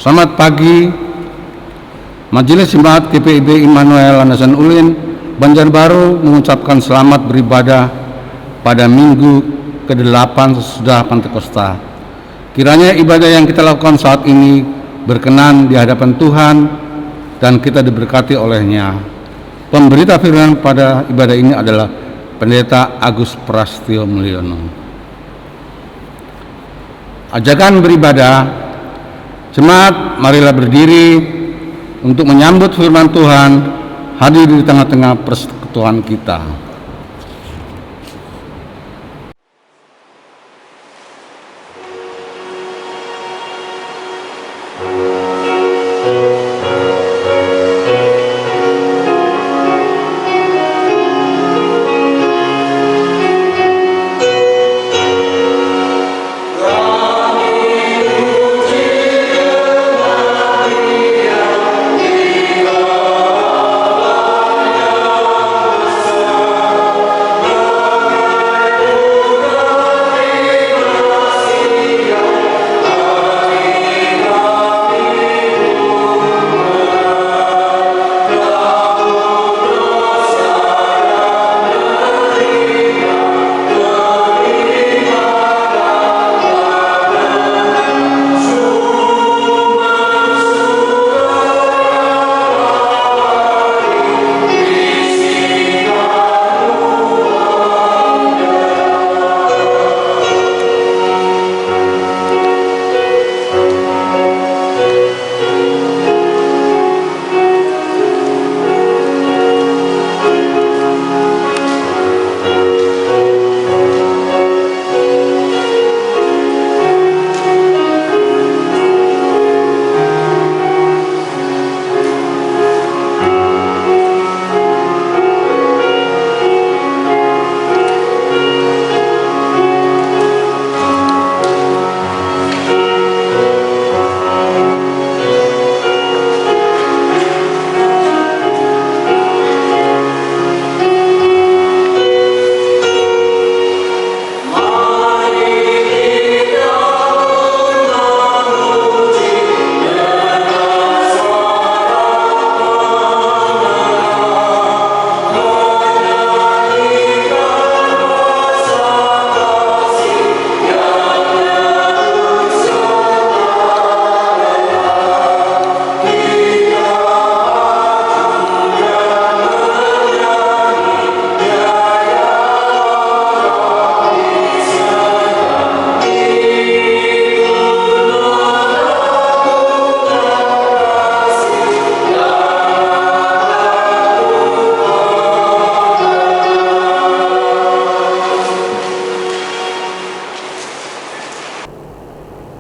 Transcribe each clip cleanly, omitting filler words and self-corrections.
Selamat pagi. Majelis Jemaat GPIB Immanuel Landasan Ulin Banjarbaru mengucapkan selamat beribadah pada minggu ke-8 sesudah Pentakosta. Kiranya ibadah yang kita lakukan saat ini berkenan di hadapan Tuhan dan kita diberkati olehnya. Pemberita firman pada ibadah ini adalah Pendeta Agus Prastio Mulyono. Ajakan beribadah. Jemaat, marilah berdiri untuk menyambut firman Tuhan hadir di tengah-tengah persekutuan kita.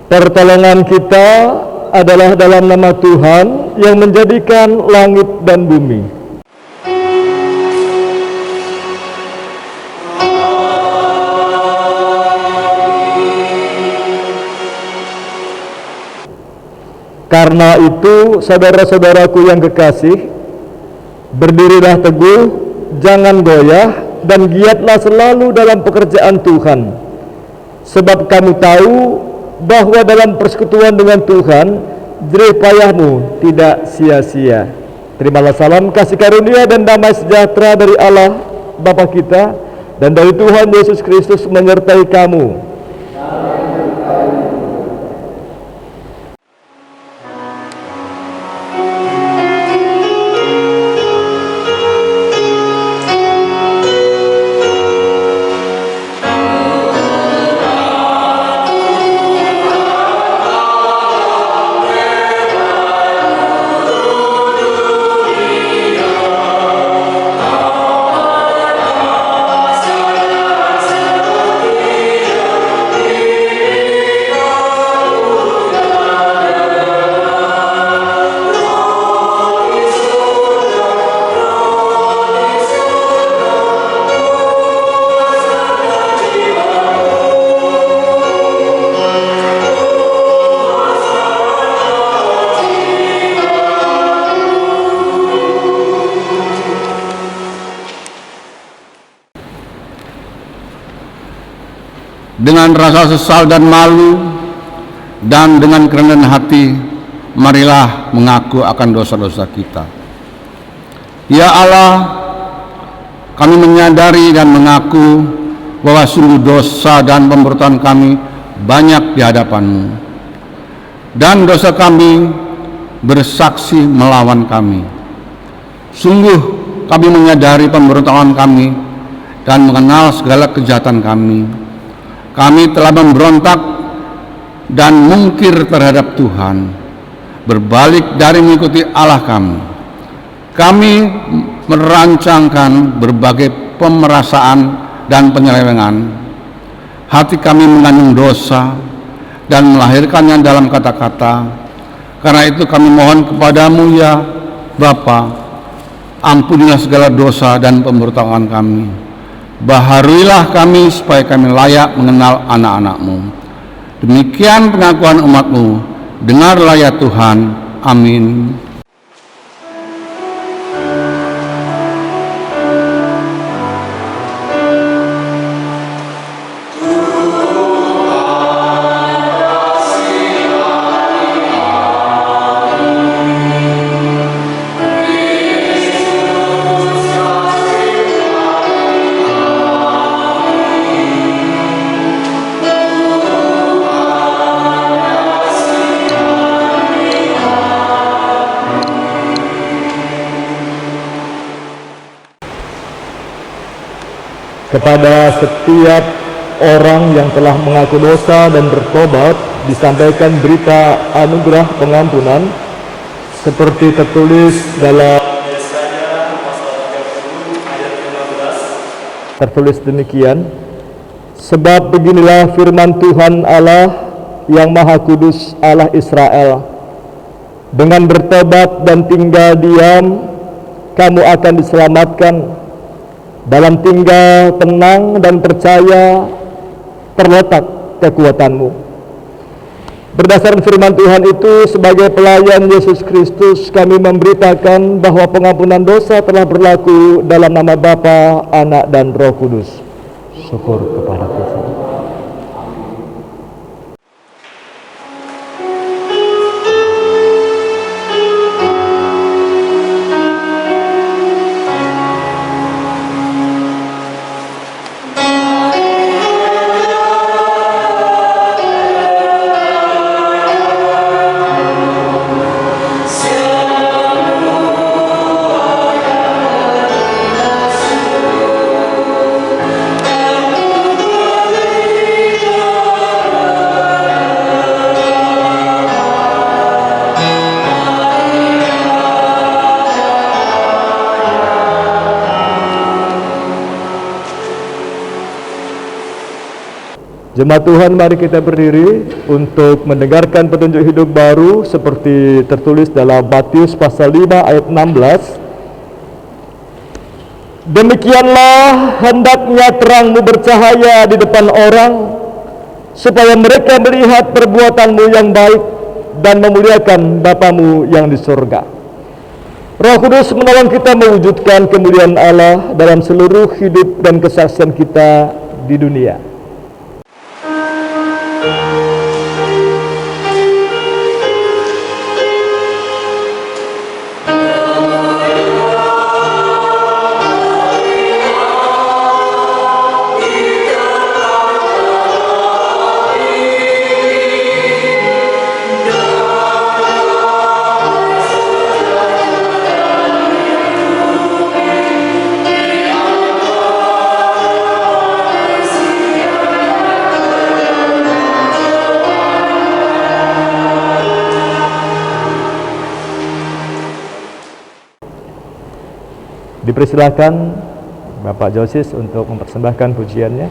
Pertolongan kita adalah dalam nama Tuhan yang menjadikan langit dan bumi. Karena itu, saudara-saudaraku yang kekasih, berdirilah teguh, jangan goyah, dan giatlah selalu dalam pekerjaan Tuhan. Sebab kamu tahu bahwa dalam persekutuan dengan Tuhan, jerih payahmu tidak sia-sia. Terimalah salam kasih karunia dan damai sejahtera dari Allah Bapa kita dan dari Tuhan Yesus Kristus menyertai kamu. Dengan rasa sesal dan malu dan dengan kerendahan hati marilah mengaku akan dosa-dosa kita. Ya Allah, kami menyadari dan mengaku bahwa sungguh dosa dan pemberontakan kami banyak di hadapan-Mu, dan dosa kami bersaksi melawan kami. Sungguh kami menyadari pemberontakan kami dan mengenal segala kejahatan kami. Kami telah memberontak dan mungkir terhadap Tuhan, berbalik dari mengikuti Allah kami. Kami merancangkan berbagai pemerasaan dan penyelewengan. Hati kami mengandung dosa dan melahirkannya dalam kata-kata. Karena itu kami mohon kepadamu ya Bapa, ampunilah segala dosa dan pemberontakan kami. Baharuilah kami supaya kami layak mengenal anak-anak-Mu. Demikian pengakuan umat-Mu. Dengarlah ya Tuhan. Amin. Kepada setiap orang yang telah mengaku dosa dan bertobat disampaikan berita anugerah pengampunan seperti tertulis dalam Yesaya pasal 30 ayat 15. Tertulis demikian, sebab beginilah firman Tuhan Allah yang Maha Kudus, Allah Israel, dengan bertobat dan tinggal diam kamu akan diselamatkan. Dalam tinggal tenang dan percaya terletak kekuatanmu. Berdasarkan firman Tuhan itu, sebagai pelayan Yesus Kristus, kami memberitakan bahwa pengampunan dosa telah berlaku dalam nama Bapa, Anak, dan Roh Kudus. Syukur kepada Tuhan. Jemaat Tuhan, mari kita berdiri untuk mendengarkan petunjuk hidup baru seperti tertulis dalam Matius pasal 5 ayat 16. Demikianlah hendaknya terangmu bercahaya di depan orang, supaya mereka melihat perbuatanmu yang baik dan memuliakan Bapamu yang di surga. Roh Kudus menolong kita mewujudkan kemuliaan Allah dalam seluruh hidup dan kesaksian kita di dunia. Dipersilakan Bapak Josis untuk mempersembahkan pujiannya.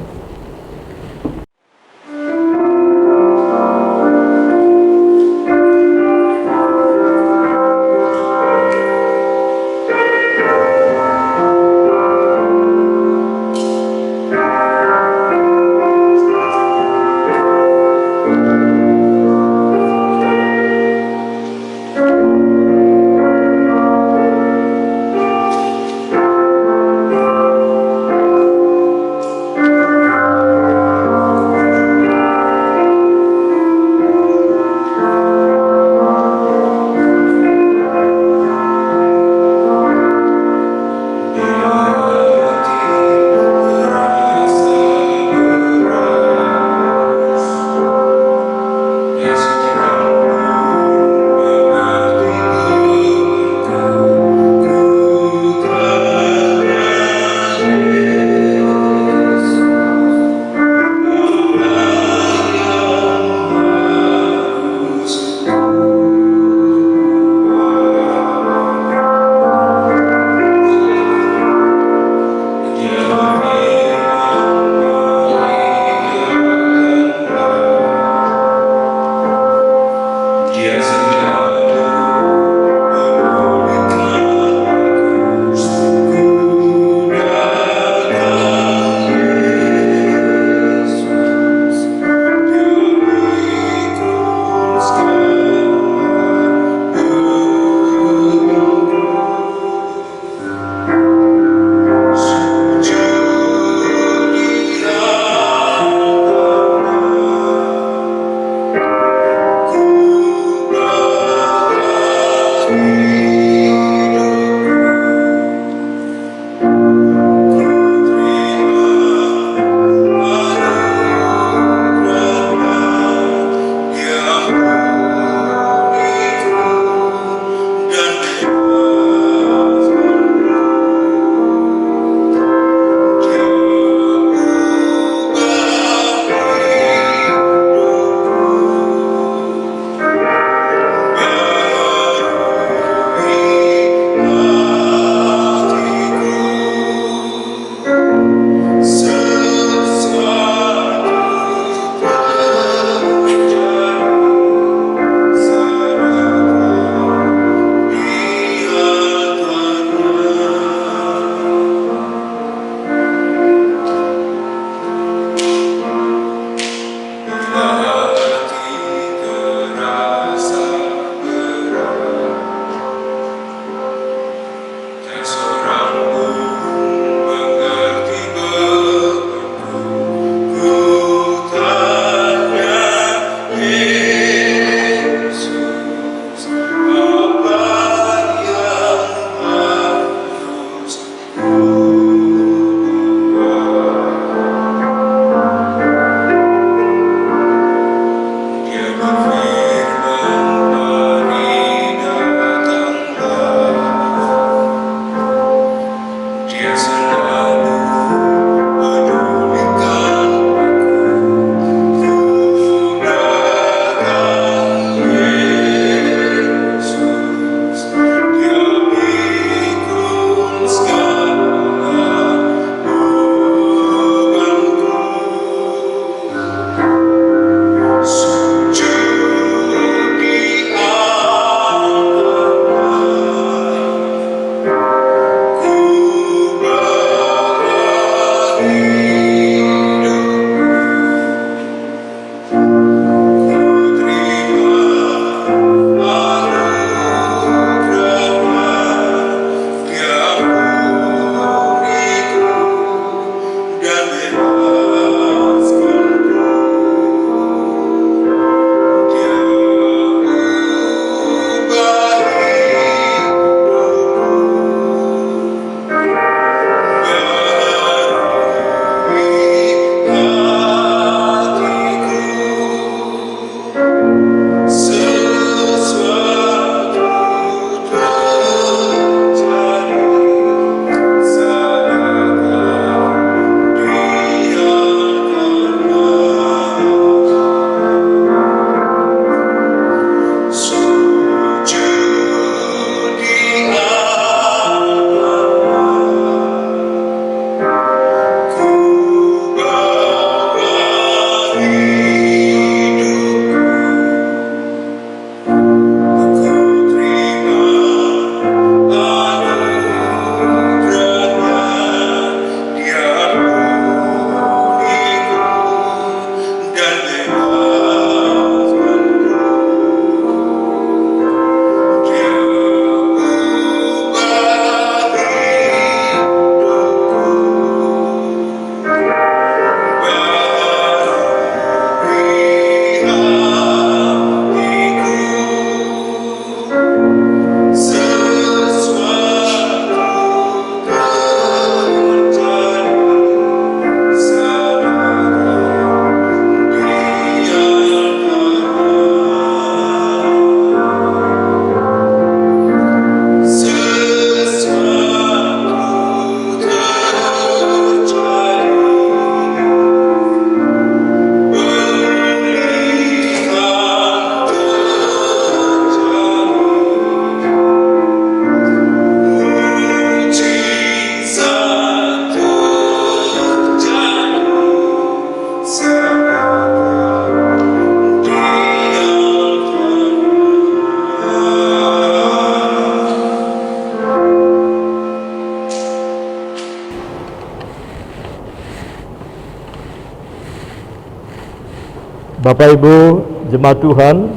Bapak Ibu jemaat Tuhan,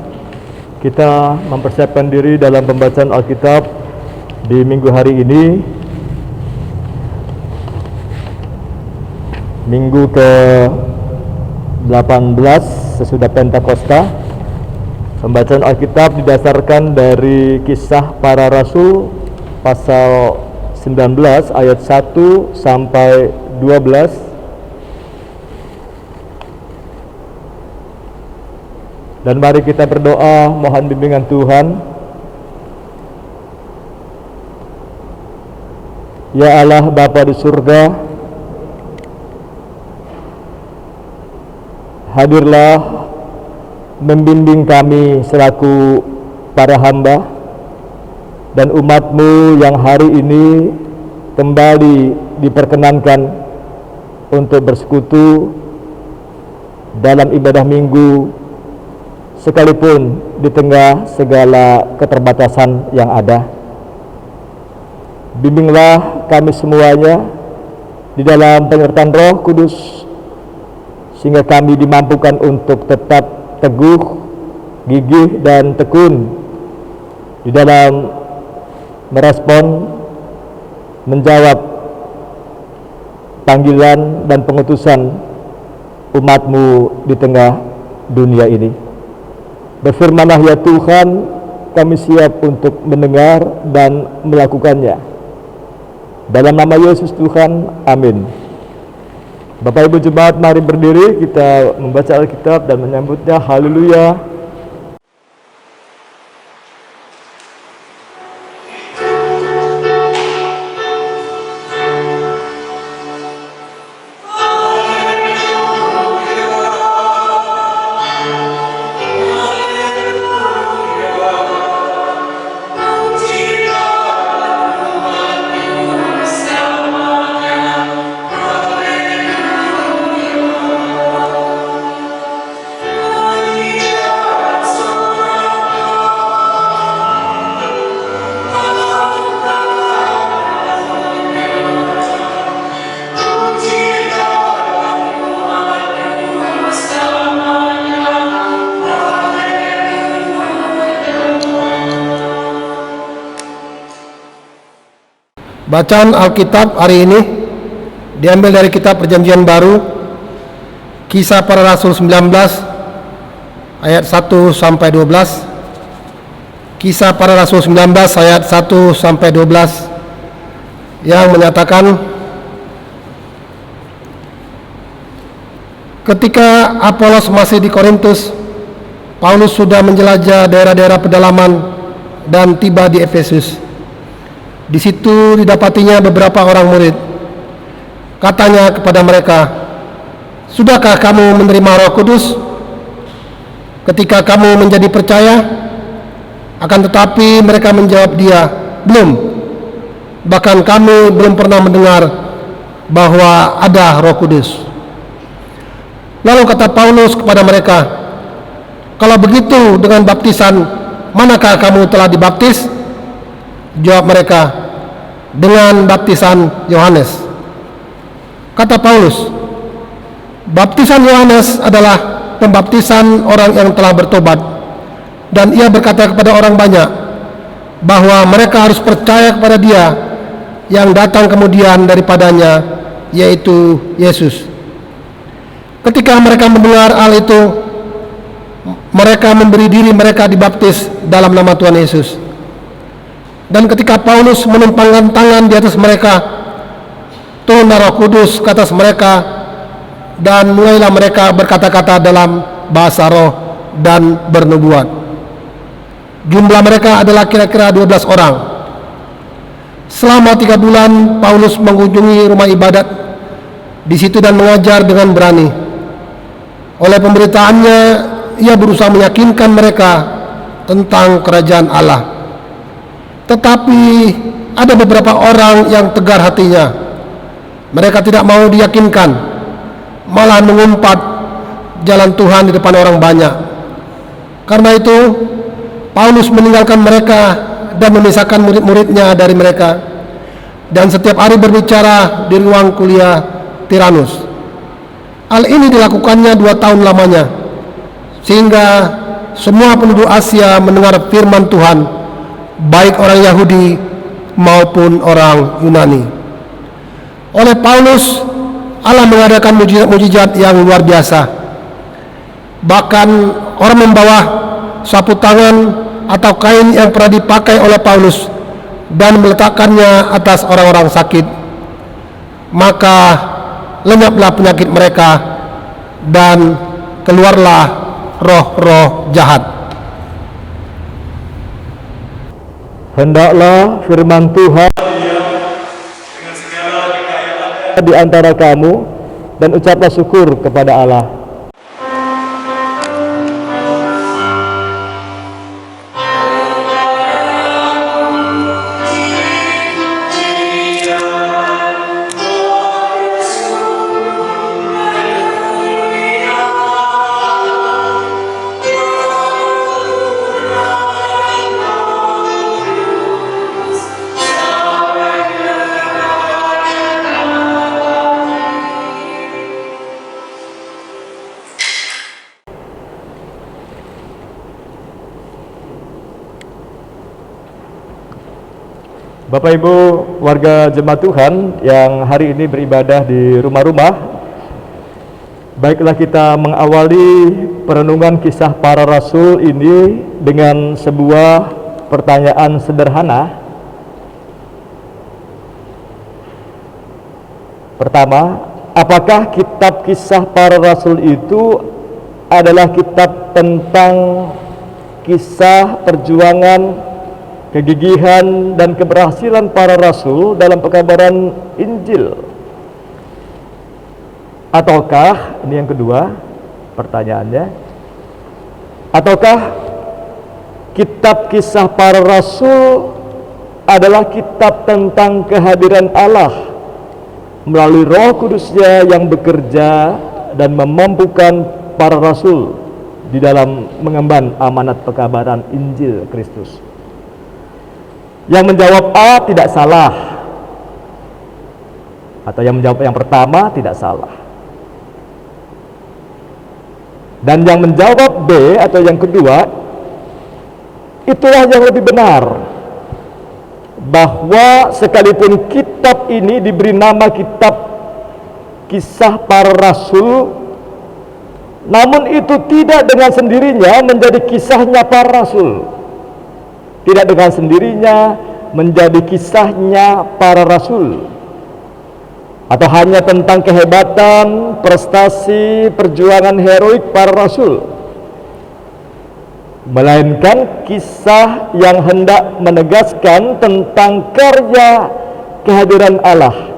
kita mempersiapkan diri dalam pembacaan Alkitab di minggu hari ini, minggu ke-18 sesudah Pentakosta. Pembacaan Alkitab didasarkan dari Kisah Para Rasul pasal 19 ayat 1 sampai 12. Dan mari kita berdoa mohon bimbingan Tuhan. Ya Allah Bapa di surga, hadirlah membimbing kami selaku para hamba dan umat-Mu yang hari ini kembali diperkenankan untuk bersekutu dalam ibadah minggu, sekalipun di tengah segala keterbatasan yang ada. Bimbinglah kami semuanya di dalam penyertaan Roh Kudus, sehingga kami dimampukan untuk tetap teguh, gigih, dan tekun di dalam merespon, menjawab panggilan dan pengutusan umat-Mu di tengah dunia ini. Berfirmanlah ya Tuhan, kami siap untuk mendengar dan melakukannya. Dalam nama Yesus Tuhan, amin. Bapak Ibu jemaat, mari berdiri, kita membaca Alkitab dan menyambutnya. Haleluya. Bacaan Alkitab hari ini diambil dari kitab Perjanjian Baru, Kisah Para Rasul 19 ayat 1 sampai 12. Kisah Para Rasul 19 ayat 1 sampai 12 yang menyatakan, ketika Apolos masih di Korintus, Paulus sudah menjelajah daerah-daerah pedalaman dan tiba di Efesus. Di situ didapatinya beberapa orang murid. Katanya kepada mereka, "Sudahkah kamu menerima Roh Kudus ketika kamu menjadi percaya?" Akan tetapi mereka menjawab dia, "Belum. Bahkan kami belum pernah mendengar bahwa ada Roh Kudus." Lalu kata Paulus kepada mereka, "Kalau begitu, dengan baptisan manakah kamu telah dibaptis?" Jawab mereka, "Dengan baptisan Yohanes." Kata Paulus, "Baptisan Yohanes adalah pembaptisan orang yang telah bertobat, dan ia berkata kepada orang banyak bahwa mereka harus percaya kepada Dia yang datang kemudian daripadanya, yaitu Yesus." Ketika mereka mendengar hal itu, mereka memberi diri mereka dibaptis dalam nama Tuhan Yesus. Dan ketika Paulus menumpangkan tangan di atas mereka, turunlah Roh Kudus ke atas mereka, dan mulailah mereka berkata-kata dalam bahasa roh dan bernubuat. Jumlah mereka adalah kira-kira 12 orang. Selama 3 bulan Paulus mengunjungi rumah ibadat di situ dan mengajar dengan berani. Oleh pemberitaannya, ia berusaha meyakinkan mereka tentang kerajaan Allah. Tetapi ada beberapa orang yang tegar hatinya. Mereka tidak mau diyakinkan, malah mengumpat jalan Tuhan di depan orang banyak. Karena itu, Paulus meninggalkan mereka dan memisahkan murid-muridnya dari mereka, dan setiap hari berbicara di ruang kuliah Tiranus. Hal ini dilakukannya 2 tahun lamanya. sehingga semua penduduk Asia mendengar firman Tuhan, baik orang Yahudi maupun orang Yunani. Oleh Paulus, Allah mengadakan mujizat-mujizat yang luar biasa. Bahkan orang membawa sapu tangan atau kain yang pernah dipakai oleh Paulus dan meletakkannya atas orang-orang sakit, maka lenyaplah penyakit mereka dan keluarlah roh-roh jahat. Hendaklah firman Tuhan di antara kamu dan ucaplah syukur kepada Allah. Bapak Ibu warga jemaat Tuhan yang hari ini beribadah di rumah-rumah, baiklah kita mengawali perenungan kisah para rasul ini dengan sebuah pertanyaan sederhana. Pertama, apakah kitab kisah para rasul itu adalah kitab tentang kisah perjuangan, kegigihan dan keberhasilan para rasul dalam pekabaran Injil? Ataukah, ini yang kedua pertanyaannya, ataukah kitab kisah para rasul adalah kitab tentang kehadiran Allah melalui Roh Kudusnya yang bekerja dan memampukan para rasul di dalam mengemban amanat pekabaran Injil Kristus? Yang menjawab A tidak salah, atau yang menjawab yang pertama tidak salah. Dan yang menjawab B atau yang kedua, itulah yang lebih benar, bahwa sekalipun kitab ini diberi nama kitab kisah para rasul, namun itu tidak dengan sendirinya menjadi kisahnya para rasul. Tidak dengan sendirinya menjadi kisahnya para rasul, atau hanya tentang kehebatan, prestasi, perjuangan heroik para rasul, melainkan kisah yang hendak menegaskan tentang karya kehadiran Allah,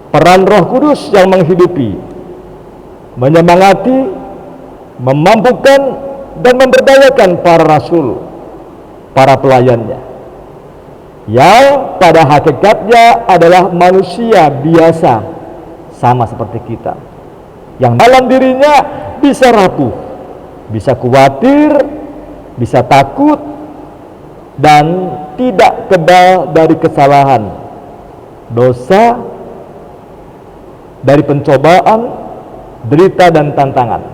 peran Roh Kudus yang menghidupi, menyemangati, memampukan dan memberdayakan para rasul, para pelayannya, yang pada hakikatnya adalah manusia biasa, sama seperti kita, yang dalam dirinya bisa rapuh, bisa khawatir, bisa takut, dan tidak kebal dari kesalahan, dosa, dari pencobaan, derita dan tantangan.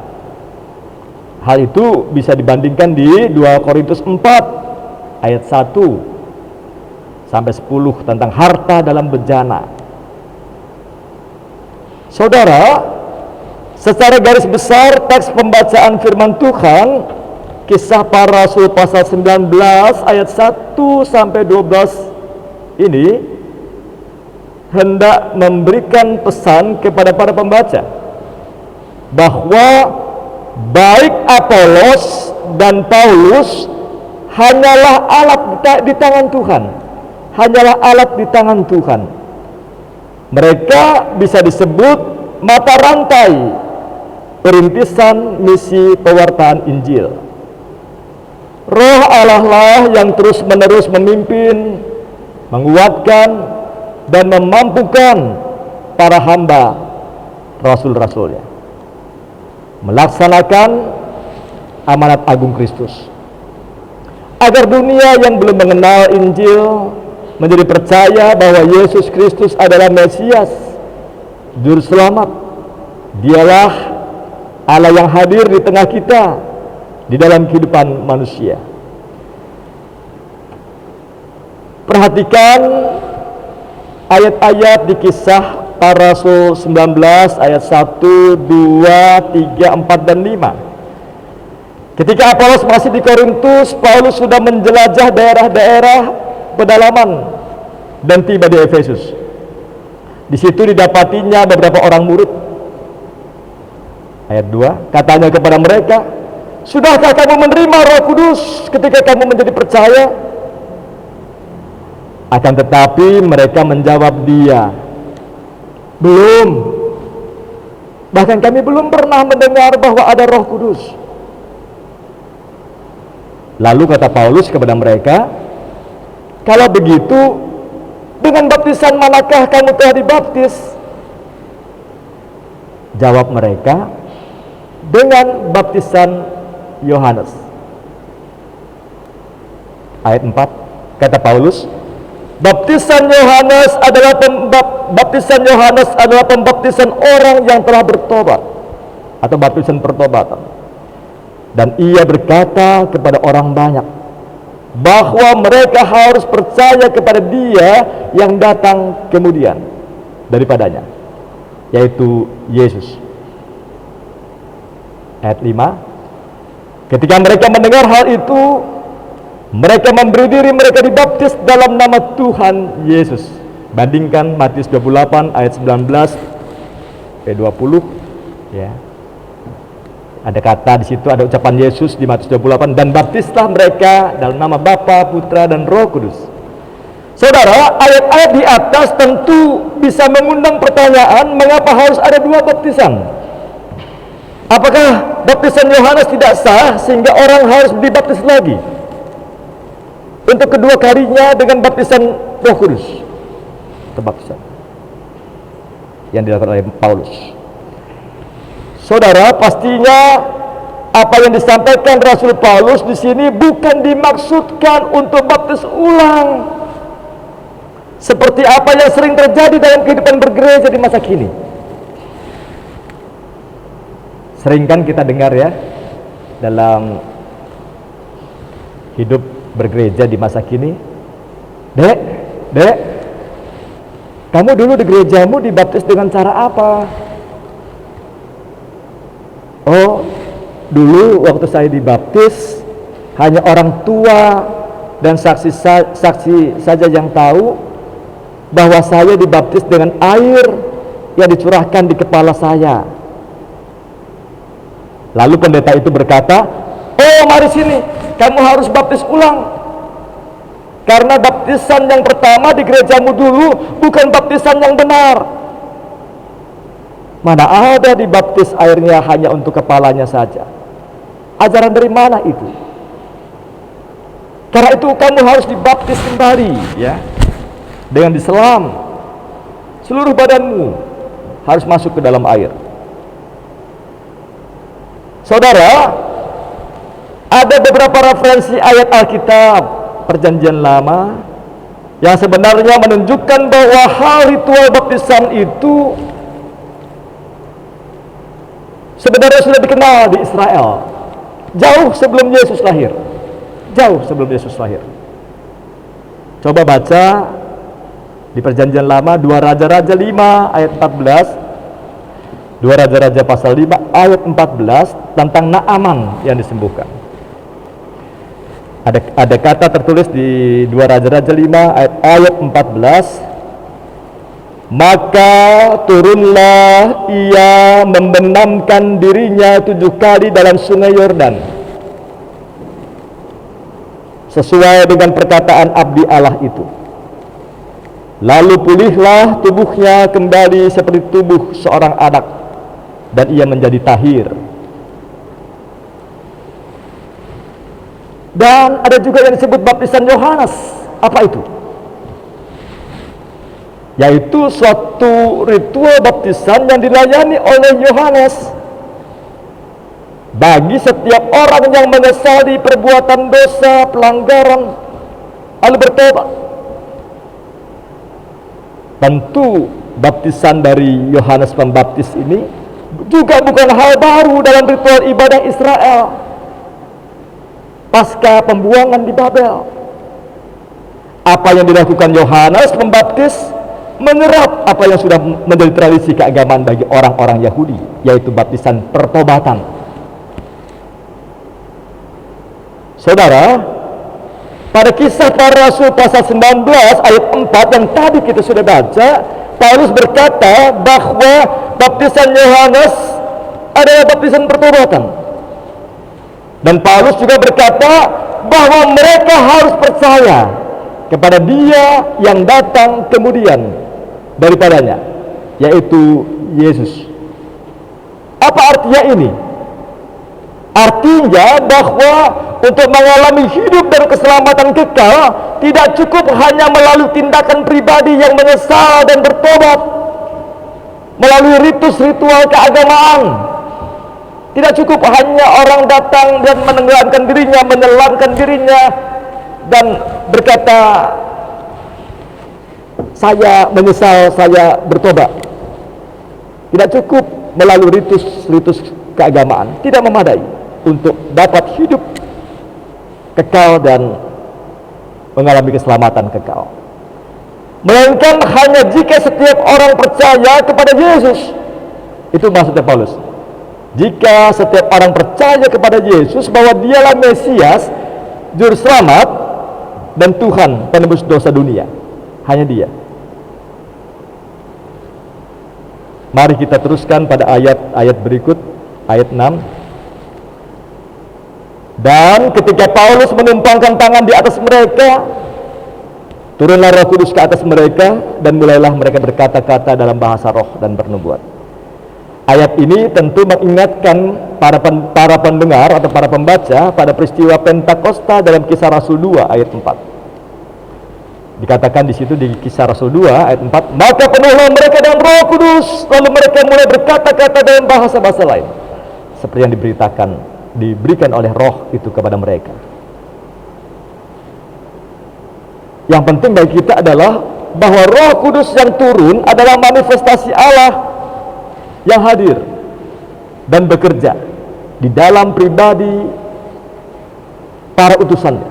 Hal itu bisa dibandingkan di 2 Korintus 4 ayat 1 sampai 10 tentang harta dalam bejana. Saudara, secara garis besar teks pembacaan firman Tuhan kisah para rasul pasal 19 ayat 1 sampai 12 ini hendak memberikan pesan kepada para pembaca bahwa baik Apolos dan Paulus hanyalah alat di tangan Tuhan, hanyalah alat di tangan Tuhan. Mereka bisa disebut mata rantai perintisan misi pewartaan Injil. Roh Allah lah yang terus-menerus memimpin, menguatkan dan memampukan para hamba rasul-rasulnya melaksanakan amanat agung Kristus, agar dunia yang belum mengenal Injil menjadi percaya bahwa Yesus Kristus adalah Mesias, Juru Selamat. Dialah Allah yang hadir di tengah kita di dalam kehidupan manusia. Perhatikan ayat-ayat di Kisah Para Rasul 19 ayat 1, 2, 3, 4, dan 5. Ketika Apolos masih di Korintus, Paulus sudah menjelajah daerah-daerah pedalaman dan tiba di Efesus. Di situ didapatinya beberapa orang murid. Ayat 2, katanya kepada mereka, "Sudahkah kamu menerima Roh Kudus ketika kamu menjadi percaya?" Akan tetapi mereka menjawab dia, "Belum. Bahkan kami belum pernah mendengar bahwa ada Roh Kudus." Lalu kata Paulus kepada mereka, "Kalau begitu, dengan baptisan manakah kamu telah dibaptis?" Jawab mereka, "Dengan baptisan Yohanes." Ayat 4, kata Paulus, baptisan Yohanes adalah pembaptisan orang yang telah bertobat atau baptisan pertobatan. Dan ia berkata kepada orang banyak bahwa mereka harus percaya kepada Dia yang datang kemudian daripadanya, yaitu Yesus. Ayat 5, ketika mereka mendengar hal itu, mereka memberi diri mereka dibaptis dalam nama Tuhan Yesus. Bandingkan Matius 28 ayat 19 20, ya. Ada kata di situ, ada ucapan Yesus di Matius 28, dan baptislah mereka dalam nama Bapa, Putra, dan Roh Kudus. Saudara, ayat-ayat di atas tentu bisa mengundang pertanyaan, mengapa harus ada dua baptisan? Apakah baptisan Yohanes tidak sah sehingga orang harus dibaptis lagi untuk kedua kalinya dengan baptisan Roh Kudus? Baptisan yang dilakukan oleh Paulus. Saudara, pastinya apa yang disampaikan Rasul Paulus di sini bukan dimaksudkan untuk baptis ulang seperti apa yang sering terjadi dalam kehidupan bergereja di masa kini. Sering kan kita dengar ya, dalam hidup bergereja di masa kini, Dek, kamu dulu di gerejamu dibaptis dengan cara apa? Oh, dulu waktu saya dibaptis hanya orang tua dan saksi saja yang tahu bahwa saya dibaptis dengan air yang dicurahkan di kepala saya. Lalu pendeta itu berkata, "Oh, mari sini, kamu harus baptis ulang. Karena baptisan yang pertama di gerejamu dulu bukan baptisan yang benar. Mana ada dibaptis airnya hanya untuk kepalanya saja. Ajaran dari mana itu? Karena itu kamu harus dibaptis kembali, ya, dengan diselam. Seluruh badanmu harus masuk ke dalam air." Saudara, ada beberapa referensi ayat Alkitab Perjanjian Lama yang sebenarnya menunjukkan bahwa hal ritual baptisan itu sebenarnya sudah dikenal di Israel jauh sebelum Yesus lahir. Coba baca di Perjanjian Lama 2 Raja-Raja 5 ayat 14, 2 Raja-Raja pasal 5 ayat 14 tentang Naaman yang disembuhkan. Ada kata tertulis di 2 Raja-Raja 5 ayat 14, "Maka turunlah ia membenamkan dirinya 7 kali dalam sungai Yordan, sesuai dengan perkataan abdi Allah itu. Lalu pulihlah tubuhnya kembali seperti tubuh seorang anak, dan ia menjadi tahir." Dan ada juga yang disebut baptisan Yohanes. Apa itu? Yaitu suatu ritual baptisan yang dilayani oleh Yohanes bagi setiap orang yang menyesali perbuatan dosa, pelanggaran, lalu bertobat. Tentu baptisan dari Yohanes Pembaptis ini juga bukan hal baru dalam ritual ibadah Israel pasca pembuangan di Babel. Apa yang dilakukan Yohanes Pembaptis menyerap apa yang sudah menjadi tradisi keagamaan bagi orang-orang Yahudi, yaitu baptisan pertobatan. Saudara, pada Kisah Para Rasul pasal 19 ayat 4 yang tadi kita sudah baca, Paulus berkata bahwa baptisan Yohanes adalah baptisan pertobatan. Dan Paulus juga berkata bahwa mereka harus percaya kepada Dia yang datang kemudian daripadanya, yaitu Yesus. Apa artinya ini? Artinya bahwa untuk mengalami hidup dan keselamatan kekal tidak cukup hanya melalui tindakan pribadi yang menyesal dan bertobat, melalui ritus ritual keagamaan. Tidak cukup hanya orang datang dan menenggelamkan dirinya, menyelamkan dirinya dan berkata, saya menyesal, saya bertobat. Tidak cukup melalui ritus keagamaan, tidak memadai untuk dapat hidup kekal dan mengalami keselamatan kekal. Melainkan hanya jika setiap orang percaya kepada Yesus. Itu maksudnya Paulus. Jika setiap orang percaya kepada Yesus bahwa Dialah Mesias, Juru Selamat dan Tuhan penebus dosa dunia, hanya Dia. Mari kita teruskan pada ayat berikut, ayat 6. Dan ketika Paulus menumpangkan tangan di atas mereka, turunlah Roh Kudus ke atas mereka, dan mulailah mereka berkata-kata dalam bahasa roh dan bernubuat. Ayat ini tentu mengingatkan para pendengar atau para pembaca pada peristiwa Pentakosta dalam Kisah Rasul 2 ayat 4. Dikatakan di situ di Kisah Rasul 2 ayat 4, maka penuhlah mereka dengan Roh Kudus, lalu mereka mulai berkata-kata dalam bahasa-bahasa lain, seperti yang diberikan oleh Roh itu kepada mereka. Yang penting bagi kita adalah bahwa Roh Kudus yang turun adalah manifestasi Allah yang hadir dan bekerja di dalam pribadi para utusannya,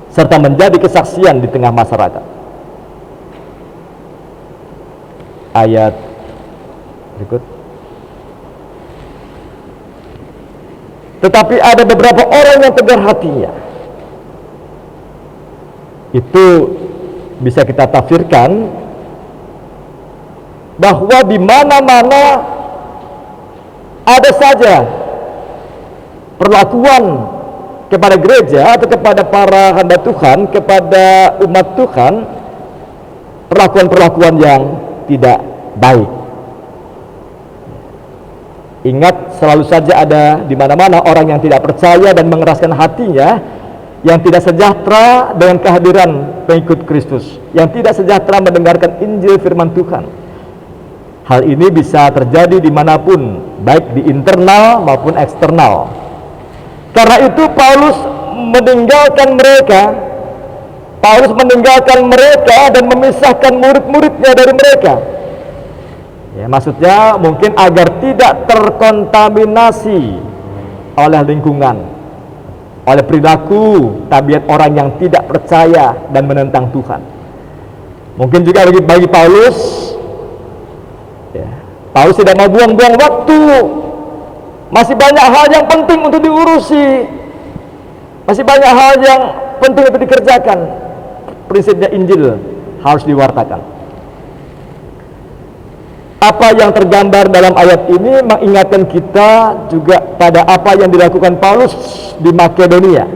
serta menjadi kesaksian di tengah masyarakat. Ayat berikut. Tetapi ada beberapa orang yang tegar hatinya. Itu bisa kita tafsirkan bahwa di mana-mana ada saja perlakuan kepada gereja atau kepada para hamba Tuhan, kepada umat Tuhan, perlakuan-perlakuan yang tidak baik. Ingat, selalu saja ada di mana-mana orang yang tidak percaya dan mengeraskan hatinya, yang tidak sejahtera dengan kehadiran pengikut Kristus, yang tidak sejahtera mendengarkan Injil firman Tuhan. Hal ini bisa terjadi dimanapun, baik di internal maupun eksternal. Karena itu Paulus meninggalkan mereka dan memisahkan murid-muridnya dari mereka. Ya, maksudnya mungkin agar tidak terkontaminasi oleh lingkungan, oleh perilaku tabiat orang yang tidak percaya dan menentang Tuhan. Mungkin juga bagi Paulus, ya, Paulus tidak mau buang-buang waktu. Masih banyak hal yang penting untuk diurusi, masih banyak hal yang penting untuk dikerjakan. Prinsipnya Injil harus diwartakan. Apa yang tergambar dalam ayat ini mengingatkan kita juga pada apa yang dilakukan Paulus di Makedonia.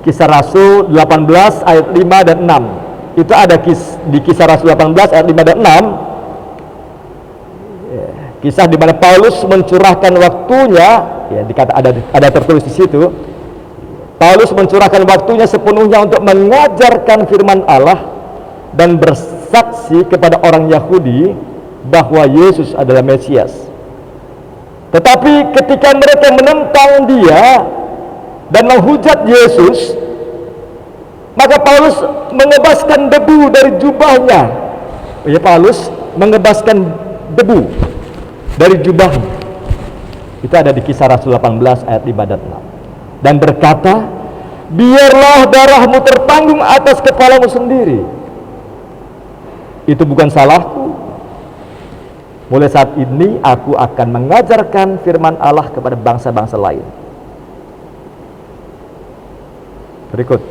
Kisah Rasul 18 ayat 5 dan 6. Itu ada di Kisah Rasul 18 ayat 5 dan 6. Kisah di mana Paulus mencurahkan waktunya, ya dikata ada tertulis di situ. Paulus mencurahkan waktunya sepenuhnya untuk mengajarkan firman Allah dan bersaksi kepada orang Yahudi bahwa Yesus adalah Mesias. Tetapi ketika mereka menentang Dia dan menghujat Yesus, maka Paulus mengebaskan debu dari jubahnya. Ya, Paulus mengebaskan debu dari jubahnya. Itu ada di Kisah Rasul 18 ayat 5 dan 6. Dan berkata, biarlah darahmu tertanggung atas kepalamu sendiri. Itu bukan salahku. Mulai saat ini aku akan mengajarkan firman Allah kepada bangsa-bangsa lain. Berikut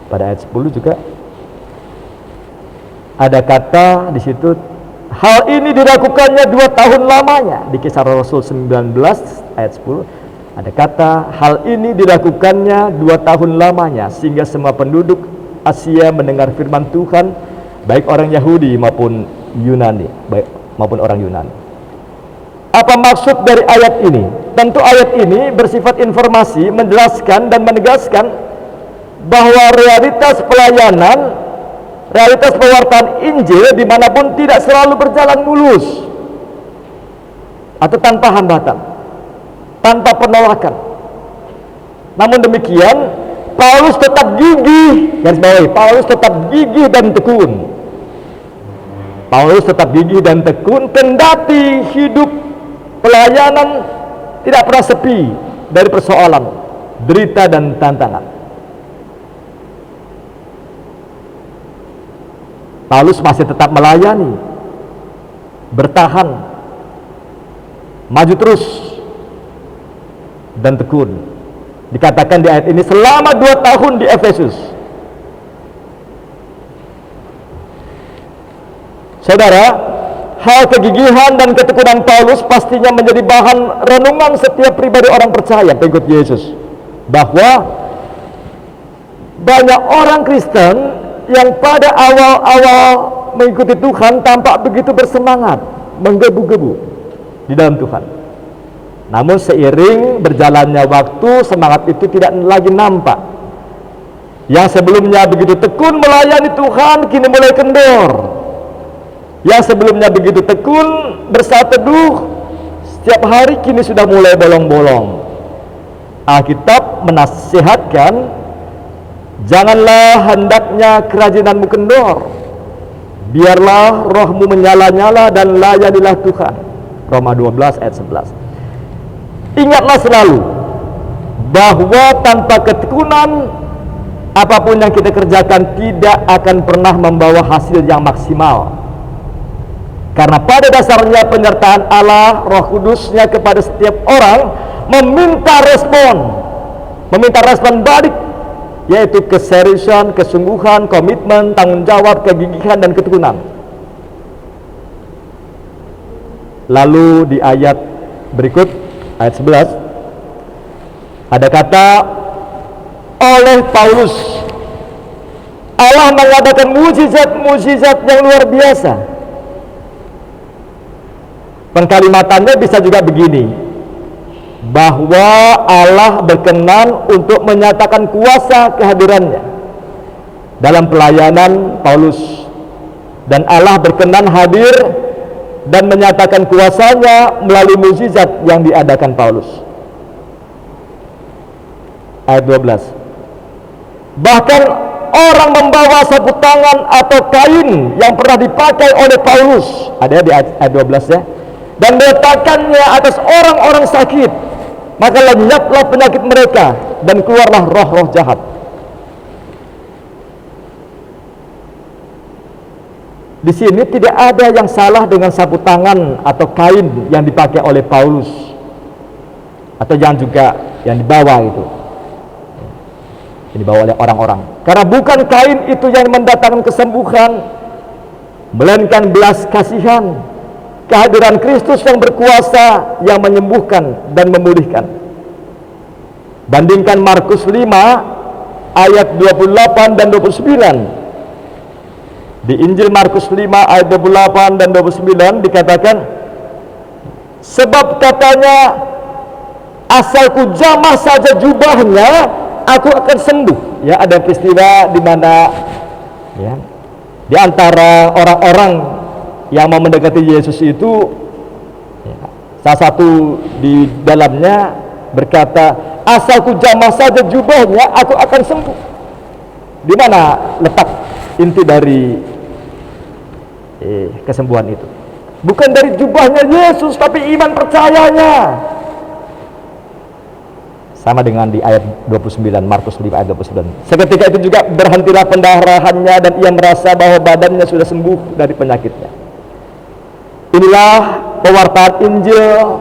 pada ayat 10 juga ada kata di situ, hal ini dilakukannya 2 tahun lamanya. Di Kisah Rasul 19 ayat 10 ada kata, hal ini dilakukannya 2 tahun lamanya, sehingga semua penduduk Asia mendengar firman Tuhan, baik orang Yahudi maupun Yunani, maupun orang Yunani. Apa maksud dari ayat ini? Tentu ayat ini bersifat informasi, menjelaskan dan menegaskan bahwa realitas pelayanan, realitas pewartaan Injil dimanapun tidak selalu berjalan mulus atau tanpa hambatan, tanpa penolakan. Namun demikian, Paulus tetap gigih, garis bawahi, Paulus tetap gigih dan tekun. Paulus tetap gigih dan tekun, kendati hidup pelayanan tidak pernah sepi dari persoalan, derita dan tantangan. Paulus masih tetap melayani, bertahan, maju terus, dan tekun. Dikatakan di ayat ini selama 2 tahun di Efesus. Saudara, hal kegigihan dan ketekunan Paulus pastinya menjadi bahan renungan setiap pribadi orang percaya pengikut Yesus, bahwa banyak orang Kristen yang pada awal-awal mengikuti Tuhan tampak begitu bersemangat, menggebu-gebu di dalam Tuhan. Namun seiring berjalannya waktu, semangat itu tidak lagi nampak. Yang sebelumnya begitu tekun melayani Tuhan, kini mulai kendor. Yang sebelumnya begitu tekun bersaat teduh setiap hari, kini sudah mulai bolong-bolong. Alkitab menasihatkan, janganlah hendaknya kerajinanmu kendor, biarlah rohmu menyala-nyala dan layanilah Tuhan. Roma 12 ayat 11. Ingatlah selalu bahwa tanpa ketekunan, apapun yang kita kerjakan tidak akan pernah membawa hasil yang maksimal. Karena pada dasarnya penyertaan Allah, Roh Kudusnya kepada setiap orang meminta respon balik, yaitu keseriusan, kesungguhan, komitmen, tanggung jawab, kegigihan, dan ketekunan. Lalu di ayat berikut, ayat 11, ada kata, oleh Paulus Allah mengadakan mukjizat-mukjizat yang luar biasa. Pengkalimatannya bisa juga begini, bahwa Allah berkenan untuk menyatakan kuasa kehadirannya dalam pelayanan Paulus, dan Allah berkenan hadir dan menyatakan kuasanya melalui mukjizat yang diadakan Paulus. Ayat 12, bahkan orang membawa sapu tangan atau kain yang pernah dipakai oleh Paulus, ada di ayat 12 ya, dan meletakkannya atas orang-orang sakit, maka lenyaplah penyakit mereka dan keluarlah roh-roh jahat. Di sini tidak ada yang salah dengan sapu tangan atau kain yang dipakai oleh Paulus atau yang juga yang dibawa itu, yang dibawa oleh orang-orang, karena bukan kain itu yang mendatangkan kesembuhan, melainkan belas kasihan, kehadiran Kristus yang berkuasa yang menyembuhkan dan memulihkan. Bandingkan Markus 5 ayat 28 dan 29. Di Injil Markus 5 ayat 28 dan 29 dikatakan, sebab katanya, asalku jamah saja jubahnya, aku akan sembuh. Ya, ada peristiwa di mana ya, di antara orang-orang yang mau mendekati Yesus itu, ya, salah satu di dalamnya berkata, asalku jamah saja jubahnya, aku akan sembuh. Di mana letak inti dari kesembuhan itu? Bukan dari jubahnya Yesus, tapi iman percayanya. Sama dengan di ayat 29, Markus 5 ayat 29. Seketika itu juga berhentilah pendarahannya dan ia merasa bahwa badannya sudah sembuh dari penyakitnya. Inilah pewartaan Injil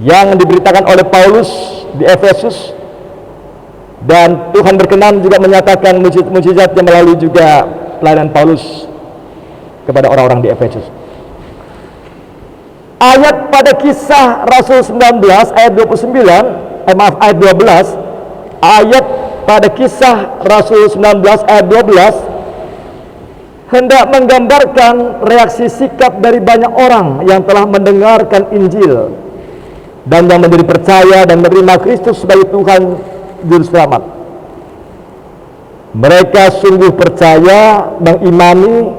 yang diberitakan oleh Paulus di Efesus, dan Tuhan berkenan juga menyatakan mujizat-mujizatnya melalui juga pelayanan Paulus kepada orang-orang di Efesus. Ayat pada Kisah Rasul 19 ayat 29, ayat 12, ayat pada Kisah Rasul 19 ayat 12 hendak menggambarkan reaksi sikap dari banyak orang yang telah mendengarkan Injil dan yang menjadi percaya dan menerima Kristus sebagai Tuhan Juru Selamat. Mereka sungguh percaya, mengimani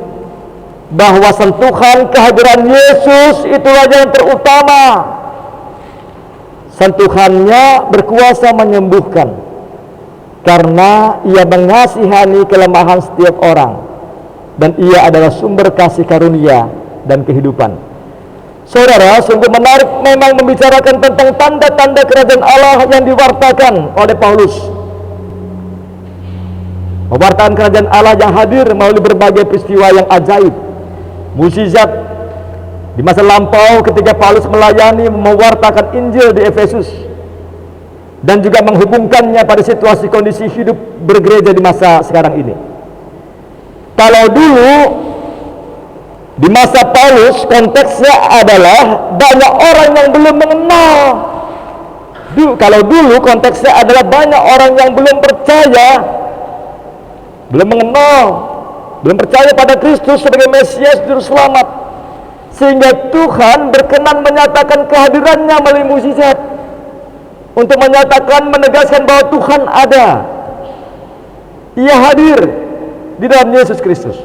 bahwa sentuhan kehadiran Yesus itulah yang terutama. Sentuhannya berkuasa menyembuhkan karena ia mengasihani kelemahan setiap orang, dan ia adalah sumber kasih karunia dan kehidupan. Saudara, sungguh menarik memang membicarakan tentang tanda-tanda kerajaan Allah yang diwartakan oleh Paulus. Pewartaan kerajaan Allah yang hadir melalui berbagai peristiwa yang ajaib, mukjizat di masa lampau ketika Paulus melayani mewartakan Injil di Efesus, dan juga menghubungkannya pada situasi kondisi hidup bergereja di masa sekarang ini. Kalau dulu di masa Paulus konteksnya adalah banyak orang yang belum mengenal. Kalau dulu konteksnya adalah banyak orang yang belum percaya, belum mengenal, belum percaya pada Kristus sebagai Mesias Juru Selamat, sehingga Tuhan berkenan menyatakan kehadirannya melalui mukjizat untuk menyatakan, menegaskan bahwa Tuhan ada. Ia hadir di dalam Yesus Kristus,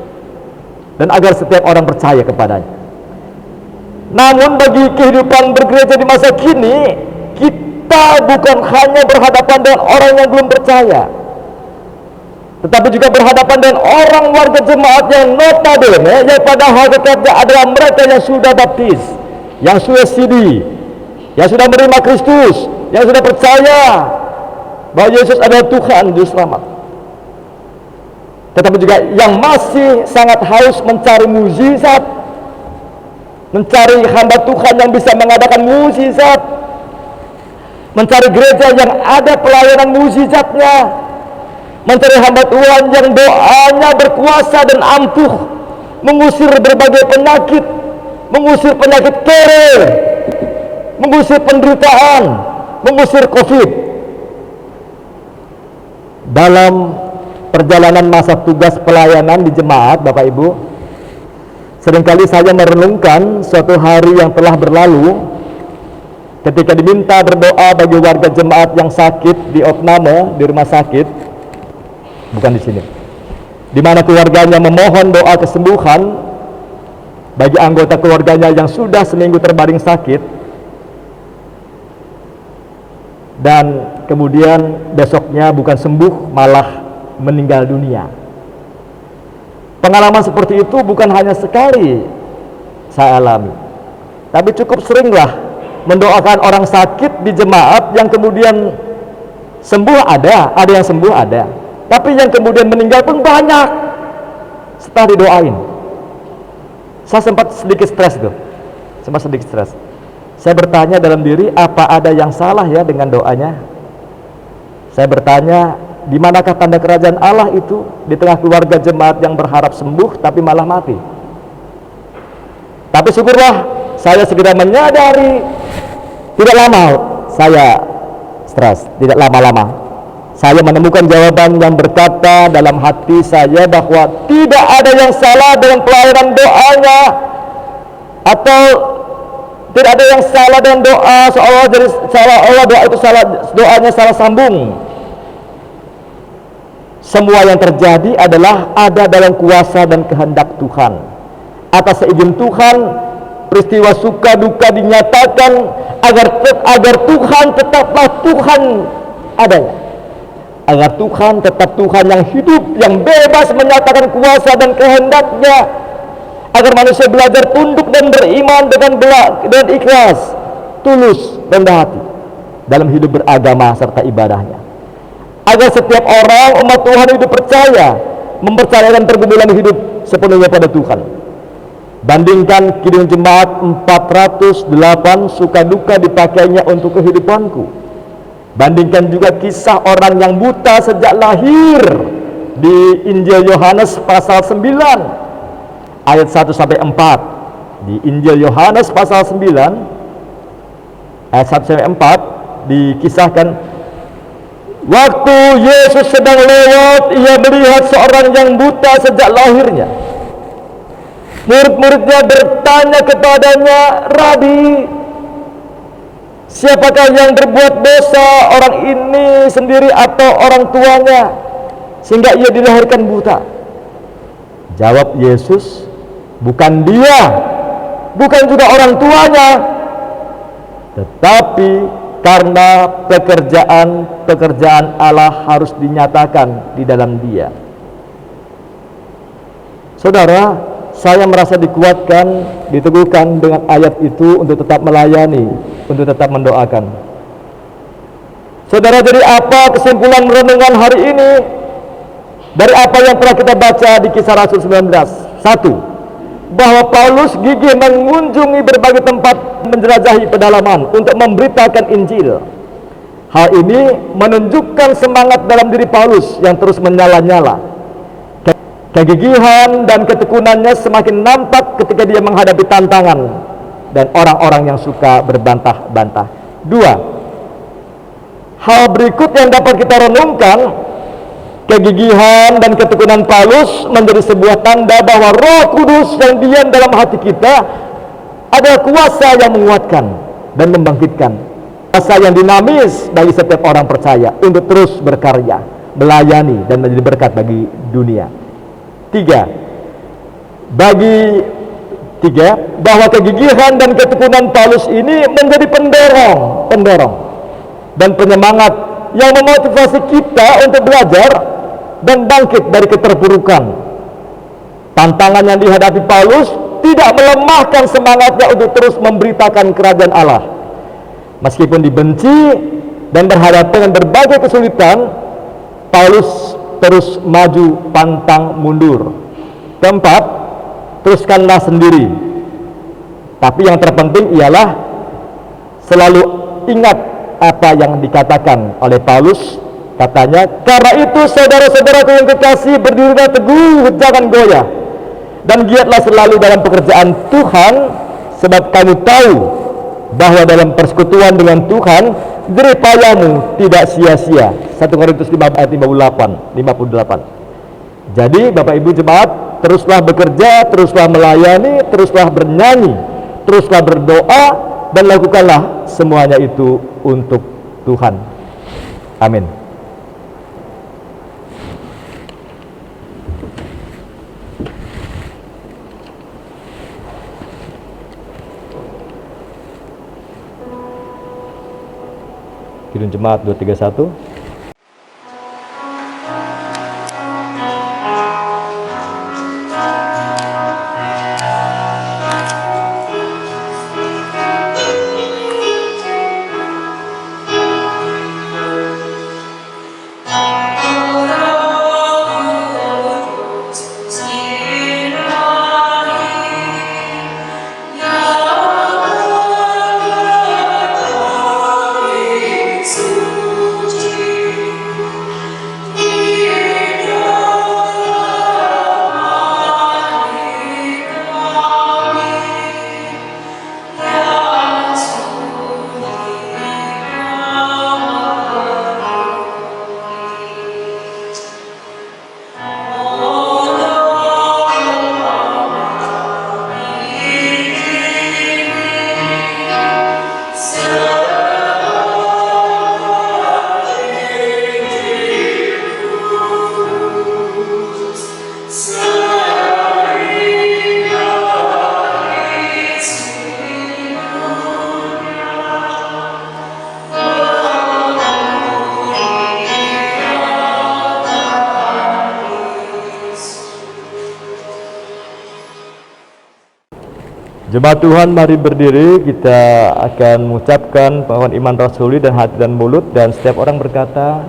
dan agar setiap orang percaya kepadanya. Namun bagi kehidupan bergereja di masa kini, kita bukan hanya berhadapan dengan orang yang belum percaya, tetapi juga berhadapan dengan orang warga jemaat yang notabene, yang pada hakikatnya adalah mereka yang sudah baptis, yang sudah sudi, yang sudah menerima Kristus, yang sudah percaya bahwa Yesus adalah Tuhan Juru Selamat. Tetapi juga yang masih sangat haus mencari mukjizat, mencari hamba Tuhan yang bisa mengadakan mukjizat, mencari gereja yang ada pelayanan mukjizatnya, mencari hamba Tuhan yang doanya berkuasa dan ampuh mengusir berbagai penyakit, mengusir penyakit kere, mengusir penderitaan, mengusir COVID. Dalam perjalanan masa tugas pelayanan di jemaat, Bapak Ibu, seringkali saya merenungkan suatu hari yang telah berlalu ketika diminta berdoa bagi warga jemaat yang sakit di opname, di rumah sakit, bukan di sini, di mana keluarganya memohon doa kesembuhan bagi anggota keluarganya yang sudah seminggu terbaring sakit, dan kemudian besoknya bukan sembuh, malah meninggal dunia. Pengalaman seperti itu bukan hanya sekali saya alami, tapi cukup seringlah mendoakan orang sakit di jemaat yang kemudian sembuh ada yang sembuh ada, tapi yang kemudian meninggal pun banyak setelah didoain. Saya sempat sedikit stres tuh, Saya bertanya dalam diri, apa ada yang salah ya dengan doanya? Saya bertanya, di manakah tanda kerajaan Allah itu di tengah keluarga jemaat yang berharap sembuh tapi malah mati? Tapi syukurlah saya segera menyadari, tidak lama saya stres, tidak lama-lama saya menemukan jawaban yang berkata dalam hati saya bahwa tidak ada yang salah dengan pelayanan doanya, atau tidak ada yang salah dengan doa seolah-olah doa itu doanya salah sambung. Semua yang terjadi adalah ada dalam kuasa dan kehendak Tuhan. Atas seizin Tuhan, peristiwa suka duka dinyatakan agar Tuhan tetaplah Tuhan adanya, agar Tuhan tetap Tuhan yang hidup, yang bebas menyatakan kuasa dan kehendaknya, agar manusia belajar tunduk dan beriman dengan ikhlas, tulus, rendah hati dalam hidup beragama serta ibadahnya, agar setiap orang umat Tuhan itu percaya, mempercayakan pergumulan hidup sepenuhnya pada Tuhan. Bandingkan Kidung Jemaat 408, suka duka dipakainya untuk kehidupanku. Bandingkan juga kisah orang yang buta sejak lahir di Injil Yohanes pasal 9 ayat 1 sampai 4. Di Injil Yohanes pasal 9 ayat 1 sampai 4 dikisahkan, waktu Yesus sedang lewat, ia melihat seorang yang buta sejak lahirnya. Murid-muridnya bertanya kepadanya, Rabi, siapakah yang berbuat dosa, orang ini sendiri atau orang tuanya, sehingga ia dilahirkan buta? Jawab Yesus, bukan dia, bukan juga orang tuanya, tetapi karena pekerjaan Allah harus dinyatakan di dalam dia. Saudara, saya merasa dikuatkan, diteguhkan dengan ayat itu untuk tetap melayani, untuk tetap mendoakan. Saudara, jadi apa kesimpulan renungan hari ini dari apa yang telah kita baca di Kisah Rasul 19? 1. Bahwa Paulus gigih mengunjungi berbagai tempat, menjelajahi pedalaman untuk memberitakan Injil. Hal ini menunjukkan semangat dalam diri Paulus yang terus menyala-nyala. Kegigihan dan ketekunannya semakin nampak ketika dia menghadapi tantangan dan orang-orang yang suka berbantah-bantah. 2. Hal berikut yang dapat kita renungkan, kegigihan dan ketekunan Paulus menjadi sebuah tanda bahwa Roh Kudus yang diam dalam hati kita adalah kuasa yang menguatkan dan membangkitkan, kuasa yang dinamis bagi setiap orang percaya untuk terus berkarya, melayani dan menjadi berkat bagi dunia. 3. Bahwa kegigihan dan ketekunan Paulus ini menjadi pendorong dan penyemangat yang memotivasi kita untuk belajar dan bangkit dari keterpurukan. Tantangan yang dihadapi Paulus tidak melemahkan semangatnya untuk terus memberitakan kerajaan Allah. Meskipun dibenci dan berhadapan dengan berbagai kesulitan, Paulus terus maju pantang mundur. 4. Teruskanlah sendiri. Tapi yang terpenting ialah selalu ingat apa yang dikatakan oleh Paulus. Katanya, karena itu saudara-saudaraku yang kekasih, berdirilah teguh, jangan goyah, dan giatlah selalu dalam pekerjaan Tuhan, sebab kamu tahu bahwa dalam persekutuan dengan Tuhan jerih payahmu tidak sia-sia. 1 Korintus 5 ayat 58. Jadi Bapak Ibu Jemaat, teruslah bekerja, teruslah melayani, teruslah bernyanyi, teruslah berdoa, dan lakukanlah semuanya itu untuk Tuhan. Amin. Kidung Jemaat 231. Suci Jemaat Tuhan, mari berdiri. Kita akan mengucapkan bahwa iman rasuli dan hati dan mulut, dan setiap orang berkata,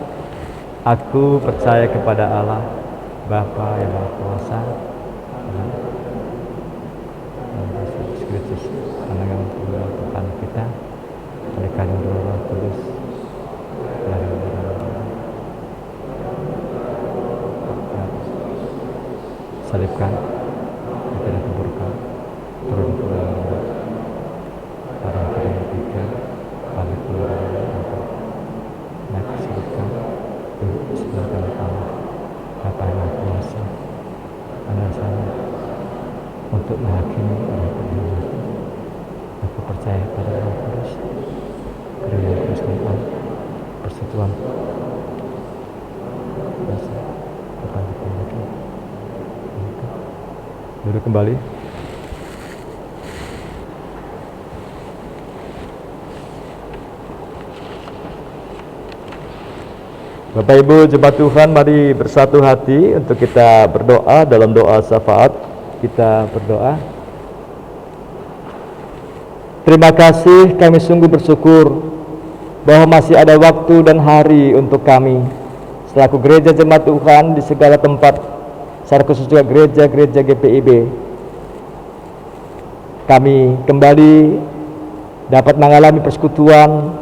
aku percaya kepada Allah Bapa yang Maha Kuasa, dan Yesus Kristus anak yang tunggal Tuhan kita, oleh karena Roh Kudus, salibkan, kita dikuburkan, turun ke pada hari yang ketiga, balik keluar naik salibkan, duduk di sebelah kanan Allah Bapa yang Maha Kuasa, anak saya untuk menghakimi orang beriman. Aku percaya pada Roh Kudus, gereja Kristen Allah, persekutuan dosa, kebangkitan lagi. Duduk kembali. Bapak Ibu jemaat Tuhan, mari bersatu hati untuk kita berdoa dalam doa syafaat. Kita berdoa. Terima kasih, kami sungguh bersyukur bahwa masih ada waktu dan hari untuk kami selaku gereja jemaat Tuhan di segala tempat, secara khusus juga gereja-gereja GPIB, kami kembali dapat mengalami persekutuan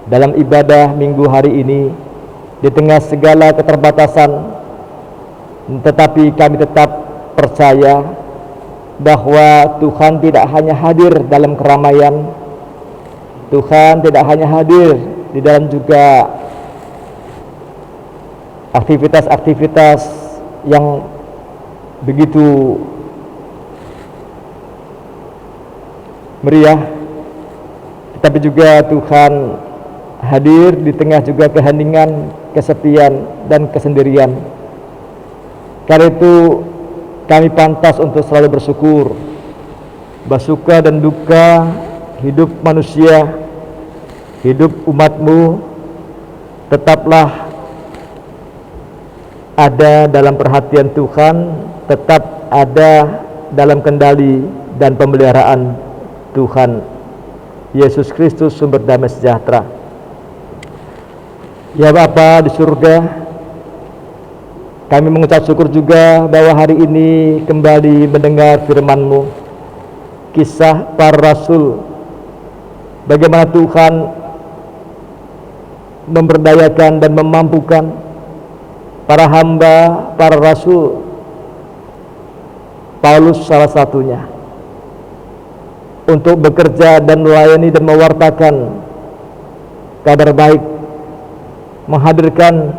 dalam ibadah minggu hari ini di tengah segala keterbatasan, tetapi kami tetap percaya bahwa Tuhan tidak hanya hadir dalam keramaian, Tuhan tidak hanya hadir di dalam juga aktivitas-aktivitas yang begitu meriah, tetapi juga Tuhan hadir di tengah juga keheningan, kesepian, dan kesendirian. Karena itu kami pantas untuk selalu bersyukur bahwa suka dan duka hidup manusia, hidup umatmu tetaplah ada dalam perhatian Tuhan, tetap ada dalam kendali dan pemeliharaan Tuhan Yesus Kristus, sumber damai sejahtera. Ya Bapa di surga, kami mengucap syukur juga bahwa hari ini kembali mendengar firman-Mu, kisah para rasul, bagaimana Tuhan memberdayakan dan memampukan para hamba, para rasul, Paulus salah satunya, untuk bekerja dan melayani dan mewartakan kabar baik, menghadirkan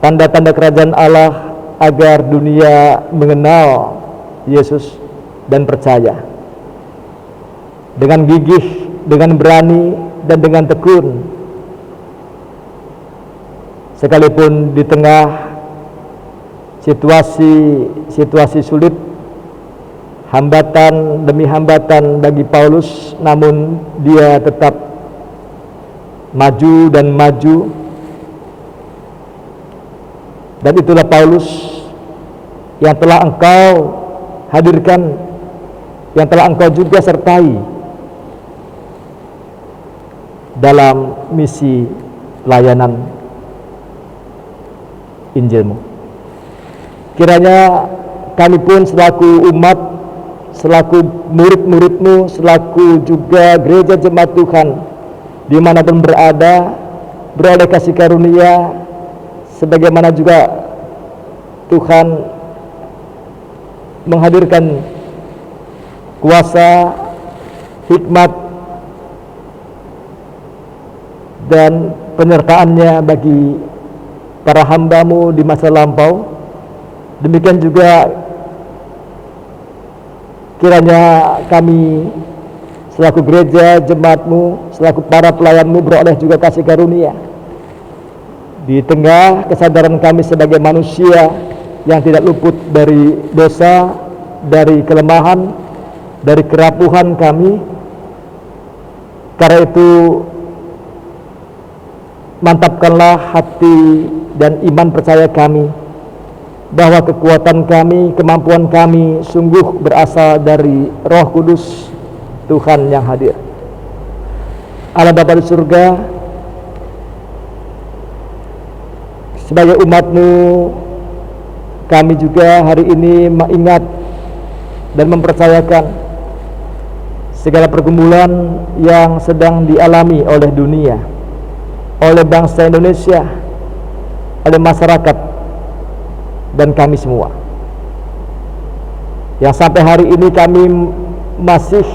tanda-tanda kerajaan Allah agar dunia mengenal Yesus dan percaya. Dengan gigih, dengan berani, dan dengan tekun, sekalipun di tengah situasi sulit, hambatan demi hambatan bagi Paulus, namun dia tetap maju dan maju. Dan itulah Paulus yang telah engkau hadirkan, yang telah engkau juga sertai dalam misi pelayanan Injil-Mu. Kiranya kami pun selaku umat, selaku murid-murid-Mu, selaku juga gereja jemaat Tuhan dimanapun berada, beroleh kasih karunia, sebagaimana juga Tuhan menghadirkan kuasa, hikmat, dan penyertaannya bagi para hamba-Mu di masa lampau. Demikian juga kiranya kami selaku gereja jemaat-Mu, selaku para pelayan-Mu beroleh juga kasih karunia di tengah kesadaran kami sebagai manusia yang tidak luput dari dosa, dari kelemahan, dari kerapuhan kami. Karena itu mantapkanlah hati dan iman percaya kami bahwa kekuatan kami, kemampuan kami sungguh berasal dari Roh Kudus Tuhan yang hadir. Allah Bapa di surga, sebagai umat-Mu, kami juga hari ini mengingat dan mempercayakan segala pergumulan yang sedang dialami oleh dunia, oleh bangsa Indonesia, oleh masyarakat, dan kami semua, yang sampai hari ini kami masih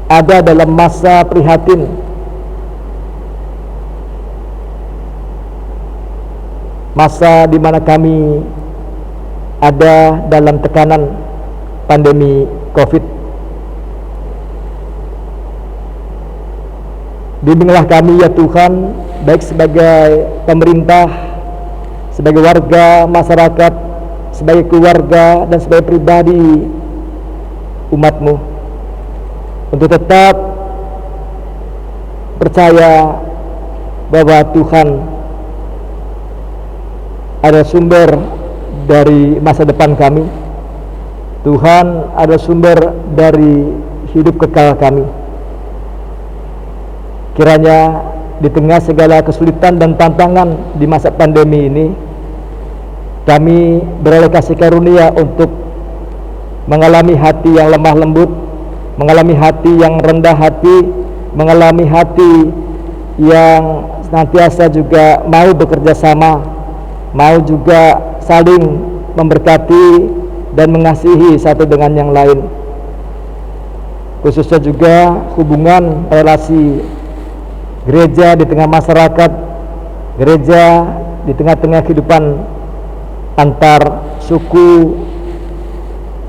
ada dalam masa prihatin, masa di mana kami ada dalam tekanan pandemi COVID. Bimbinglah kami ya Tuhan, baik sebagai pemerintah, sebagai warga masyarakat, sebagai keluarga, dan sebagai pribadi umat-Mu, untuk tetap percaya bahwa Tuhan adalah sumber dari masa depan kami. Tuhan adalah sumber dari hidup kekal kami. Kiranya di tengah segala kesulitan dan tantangan di masa pandemi ini, kami beroleh kasih karunia untuk mengalami hati yang lemah lembut, mengalami hati yang rendah hati, mengalami hati yang senantiasa juga mau bekerja sama, mau juga saling memberkati dan mengasihi satu dengan yang lain. Khususnya juga hubungan relasi gereja di tengah masyarakat, gereja di tengah-tengah kehidupan antar suku,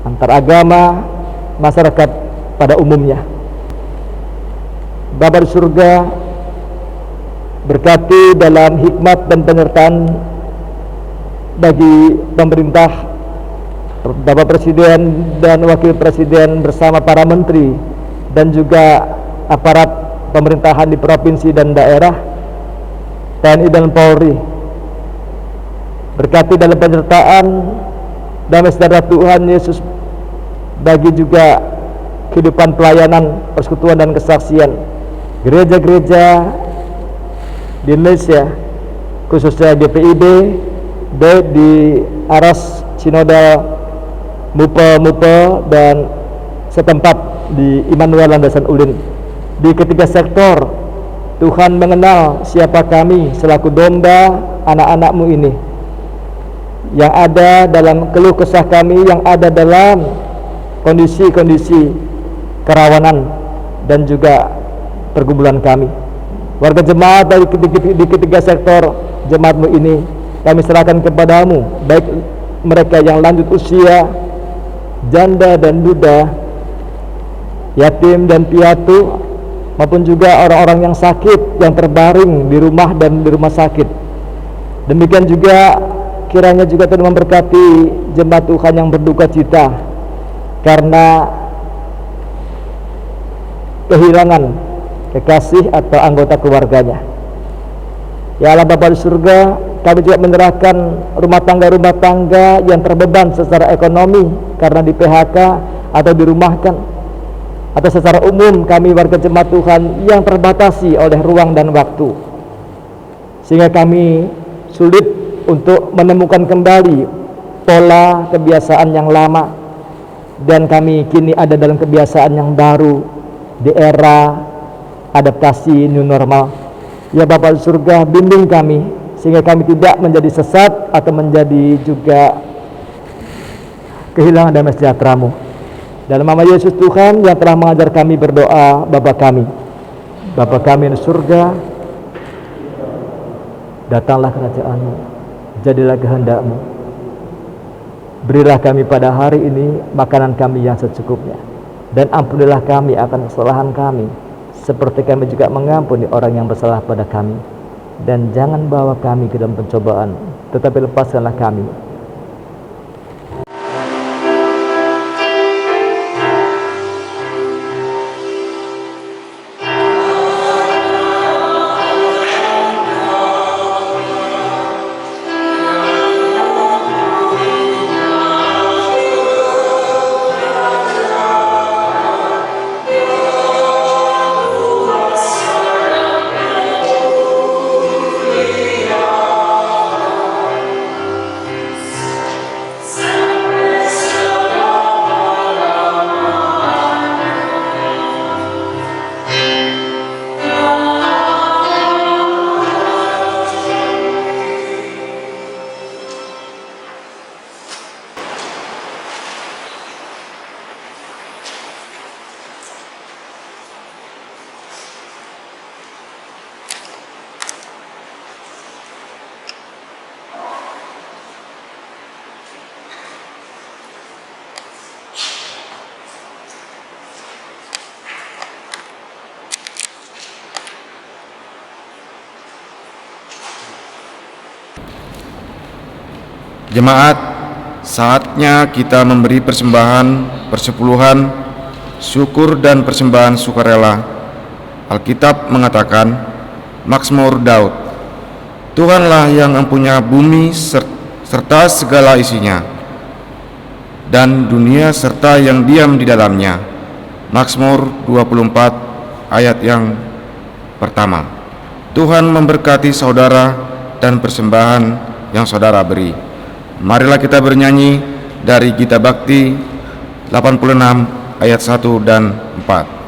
antar agama, masyarakat pada umumnya. Bapa di surga, berkati dalam hikmat dan penyertaan bagi pemerintah, Bapak Presiden dan Wakil Presiden bersama para menteri dan juga aparat pemerintahan di provinsi dan daerah, TNI dan Polri. Berkati dalam penyertaan damai sejahtera Tuhan Yesus bagi juga kehidupan pelayanan, persekutuan dan kesaksian gereja-gereja di Indonesia, khususnya GPIB, baik di Aras, Sinodal, Mupe dan setempat di Immanuel Landasan Ulin. Di ketiga sektor, Tuhan mengenal siapa kami selaku domba anak-anak-Mu ini, yang ada dalam keluh kesah kami, yang ada dalam kondisi-kondisi kerawanan dan juga pergumulan kami. Warga jemaat di ketiga sektor jemaat-Mu ini, kami serahkan kepadamu, baik mereka yang lanjut usia, janda dan duda, yatim dan piatu, maupun juga orang-orang yang sakit, yang terbaring di rumah dan di rumah sakit. Demikian juga kiranya juga Tuhan memberkati jemaat Tuhan yang berduka cita karena kehilangan kekasih atau anggota keluarganya. Ya Allah Bapa di surga, kami juga menyerahkan rumah tangga yang terbeban secara ekonomi karena di PHK atau dirumahkan, atau secara umum kami warga jemaat Tuhan yang terbatasi oleh ruang dan waktu, sehingga kami sulit untuk menemukan kembali pola kebiasaan yang lama, dan kami kini ada dalam kebiasaan yang baru di era adaptasi new normal. Ya Bapa di surga, bimbing kami sehingga kami tidak menjadi sesat atau menjadi juga kehilangan damai sejahtera-Mu. Dalam nama Yesus Tuhan yang telah mengajar kami berdoa, Bapa kami di surga, datanglah kerajaan-Mu, jadilah kehendak-Mu. Berilah kami pada hari ini makanan kami yang secukupnya, dan ampunilah kami akan kesalahan kami, seperti kami juga mengampuni orang yang bersalah pada kami. Dan jangan bawa kami ke dalam pencobaan, tetapi lepaskanlah kami Jemaat, saatnya kita memberi persembahan, persepuluhan, syukur dan persembahan sukarela. Alkitab mengatakan, Mazmur Daud, Tuhanlah yang mempunyai bumi serta segala isinya, dan dunia serta yang diam di dalamnya. Mazmur 24 ayat yang pertama. Tuhan memberkati saudara dan persembahan yang saudara beri. Marilah kita bernyanyi dari Gita Bakti 86 ayat 1 dan 4.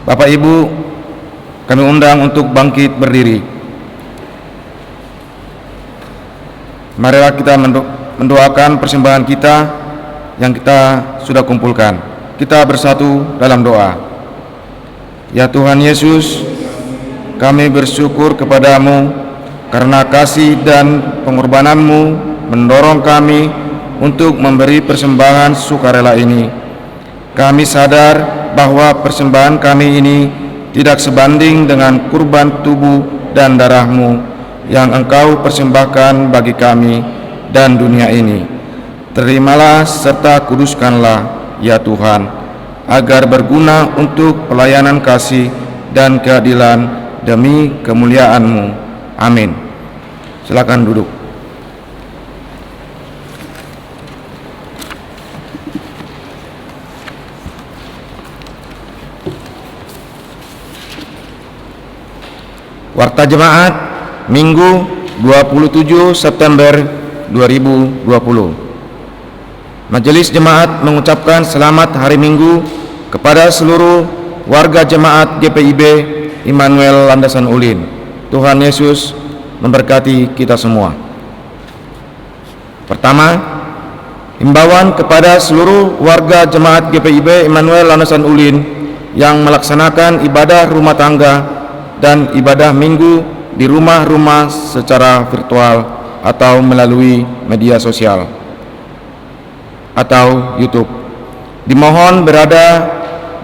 Bapak Ibu, kami undang untuk bangkit berdiri. Marilah kita mendoakan persembahan kita yang kita sudah kumpulkan. Kita bersatu dalam doa. Ya Tuhan Yesus, kami bersyukur kepadamu karena kasih dan pengorbanan-Mu mendorong kami untuk memberi persembahan sukarela ini. Kami sadar bahwa persembahan kami ini tidak sebanding dengan kurban tubuh dan darah-Mu yang Engkau persembahkan bagi kami dan dunia ini. Terimalah serta kuduskanlah, ya Tuhan, agar berguna untuk pelayanan kasih dan keadilan demi kemuliaan-Mu. Amin. Silakan duduk. Warta Jemaat Minggu 27 September 2020. Majelis Jemaat mengucapkan selamat hari Minggu kepada seluruh warga Jemaat GPIB Immanuel Landasan Ulin. Tuhan Yesus memberkati kita semua. Pertama, himbauan kepada seluruh warga Jemaat GPIB Immanuel Landasan Ulin yang melaksanakan ibadah rumah tangga dan ibadah minggu di rumah-rumah secara virtual atau melalui media sosial atau YouTube. Dimohon berada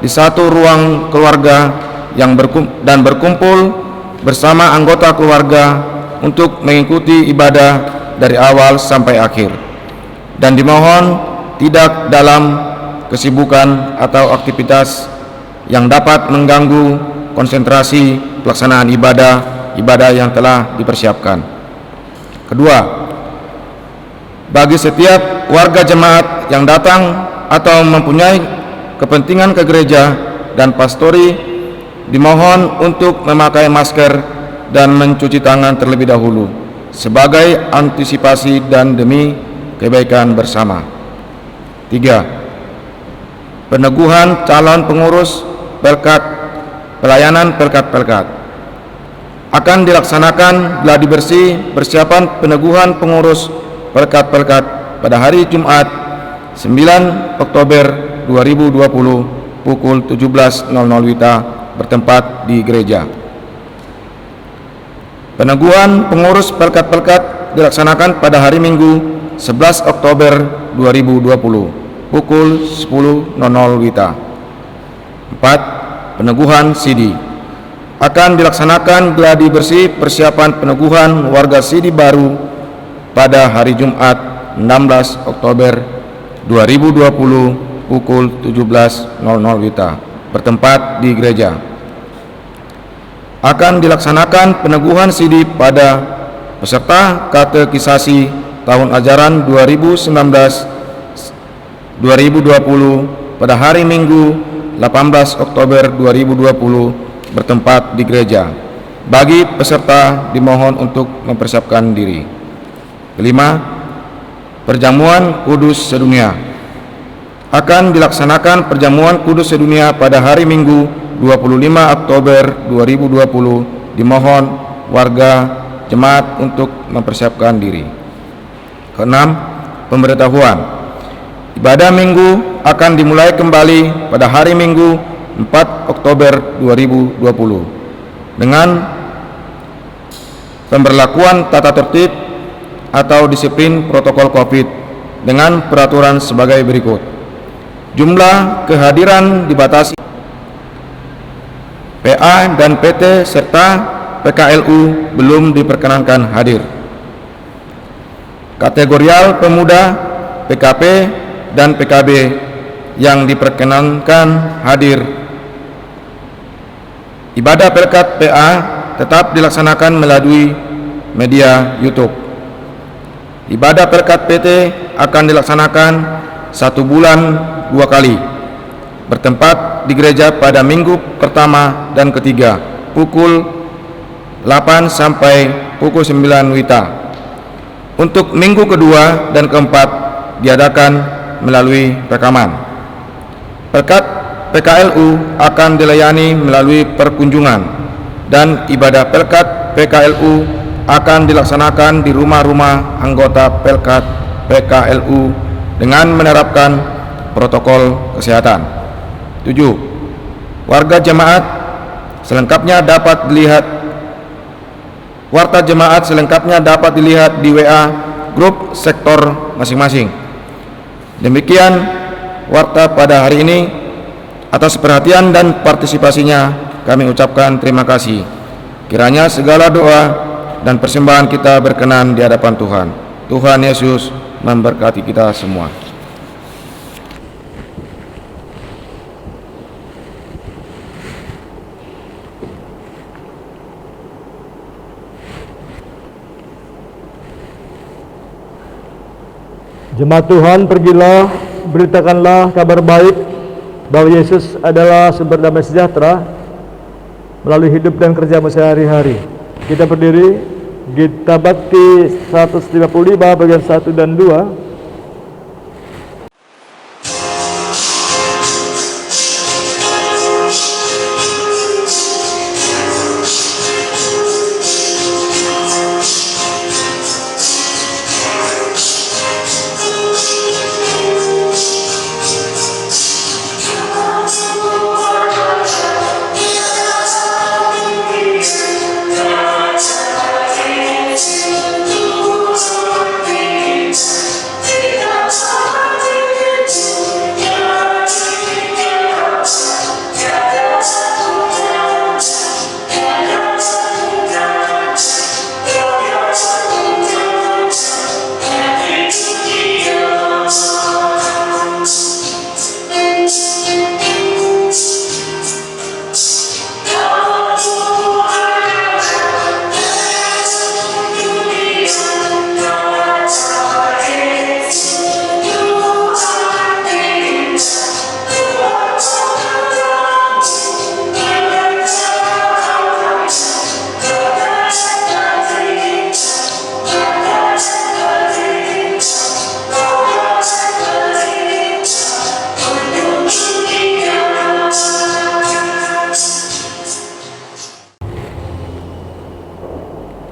di satu ruang keluarga yang berkumpul bersama anggota keluarga untuk mengikuti ibadah dari awal sampai akhir, dan dimohon tidak dalam kesibukan atau aktivitas yang dapat mengganggu konsentrasi pelaksanaan ibadah yang telah dipersiapkan. Kedua, bagi setiap warga jemaat yang datang atau mempunyai kepentingan ke gereja dan pastori, dimohon untuk memakai masker dan mencuci tangan terlebih dahulu sebagai antisipasi dan demi kebaikan bersama. 3. Peneguhan calon pengurus pelkat pelayanan pelkat akan dilaksanakan gladi bersih persiapan peneguhan pengurus pelkat pada hari Jumat 9 Oktober 2020 pukul 17.00 WITA bertempat di gereja. Peneguhan pengurus pelkat dilaksanakan pada hari Minggu 11 Oktober 2020 pukul 10.00 WITA. 4. Peneguhan Sidi akan dilaksanakan gladi bersih persiapan peneguhan warga Sidi baru pada hari Jumat 16 Oktober 2020 pukul 17.00 WITA bertempat di gereja. Akan dilaksanakan peneguhan Sidi pada peserta katekisasi tahun ajaran 2019-2020 pada hari Minggu 18 Oktober 2020 bertempat di gereja. Bagi peserta dimohon untuk mempersiapkan diri. Kelima, perjamuan kudus sedunia. Akan dilaksanakan perjamuan kudus sedunia pada hari Minggu 25 Oktober 2020. Dimohon warga jemaat untuk mempersiapkan diri. Keenam, pemberitahuan. Ibadah Minggu akan dimulai kembali pada hari Minggu 4 Oktober 2020 dengan pemberlakuan tata tertib atau disiplin protokol COVID dengan peraturan sebagai berikut. Jumlah kehadiran dibatasi. PA dan PT serta PKLU belum diperkenankan hadir. Kategorial pemuda, PKP dan PKB yang diperkenankan hadir. Ibadah pelkat PA tetap dilaksanakan melalui media YouTube. Ibadah pelkat PT akan dilaksanakan 1 bulan 2 kali, bertempat di gereja pada minggu pertama dan ketiga pukul 8 sampai pukul 9 WITA. Untuk minggu kedua dan keempat diadakan melalui rekaman. Pelkat PKLU akan dilayani melalui perkunjungan, dan ibadah pelkat PKLU akan dilaksanakan di rumah-rumah anggota pelkat PKLU dengan menerapkan protokol kesehatan. 7. Warta jemaat selengkapnya dapat dilihat di WA grup sektor masing-masing. Demikian warta pada hari ini. Atas perhatian dan partisipasinya kami ucapkan terima kasih. Kiranya segala doa dan persembahan kita berkenan di hadapan Tuhan. Tuhan Yesus memberkati kita semua. Jemaat Tuhan, pergilah, beritakanlah kabar baik bahwa Yesus adalah sumber damai sejahtera melalui hidup dan kerjamu sehari-hari. Kita berdiri, kita bakti 155 bagian 1 dan 2.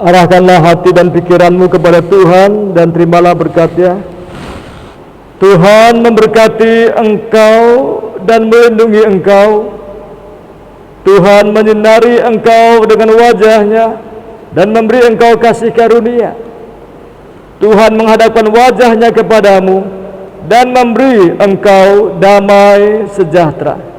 Arahkanlah hati dan pikiranmu kepada Tuhan dan terimalah berkat-Nya. Tuhan memberkati engkau dan melindungi engkau. Tuhan menyinari engkau dengan wajah-Nya dan memberi engkau kasih karunia. Tuhan menghadapkan wajah-Nya kepadamu dan memberi engkau damai sejahtera.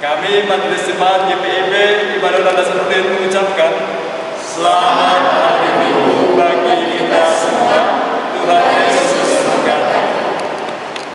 Kami Majelis Jemaat GPIB Immanuel Landasan Ulin mengucapkan selamat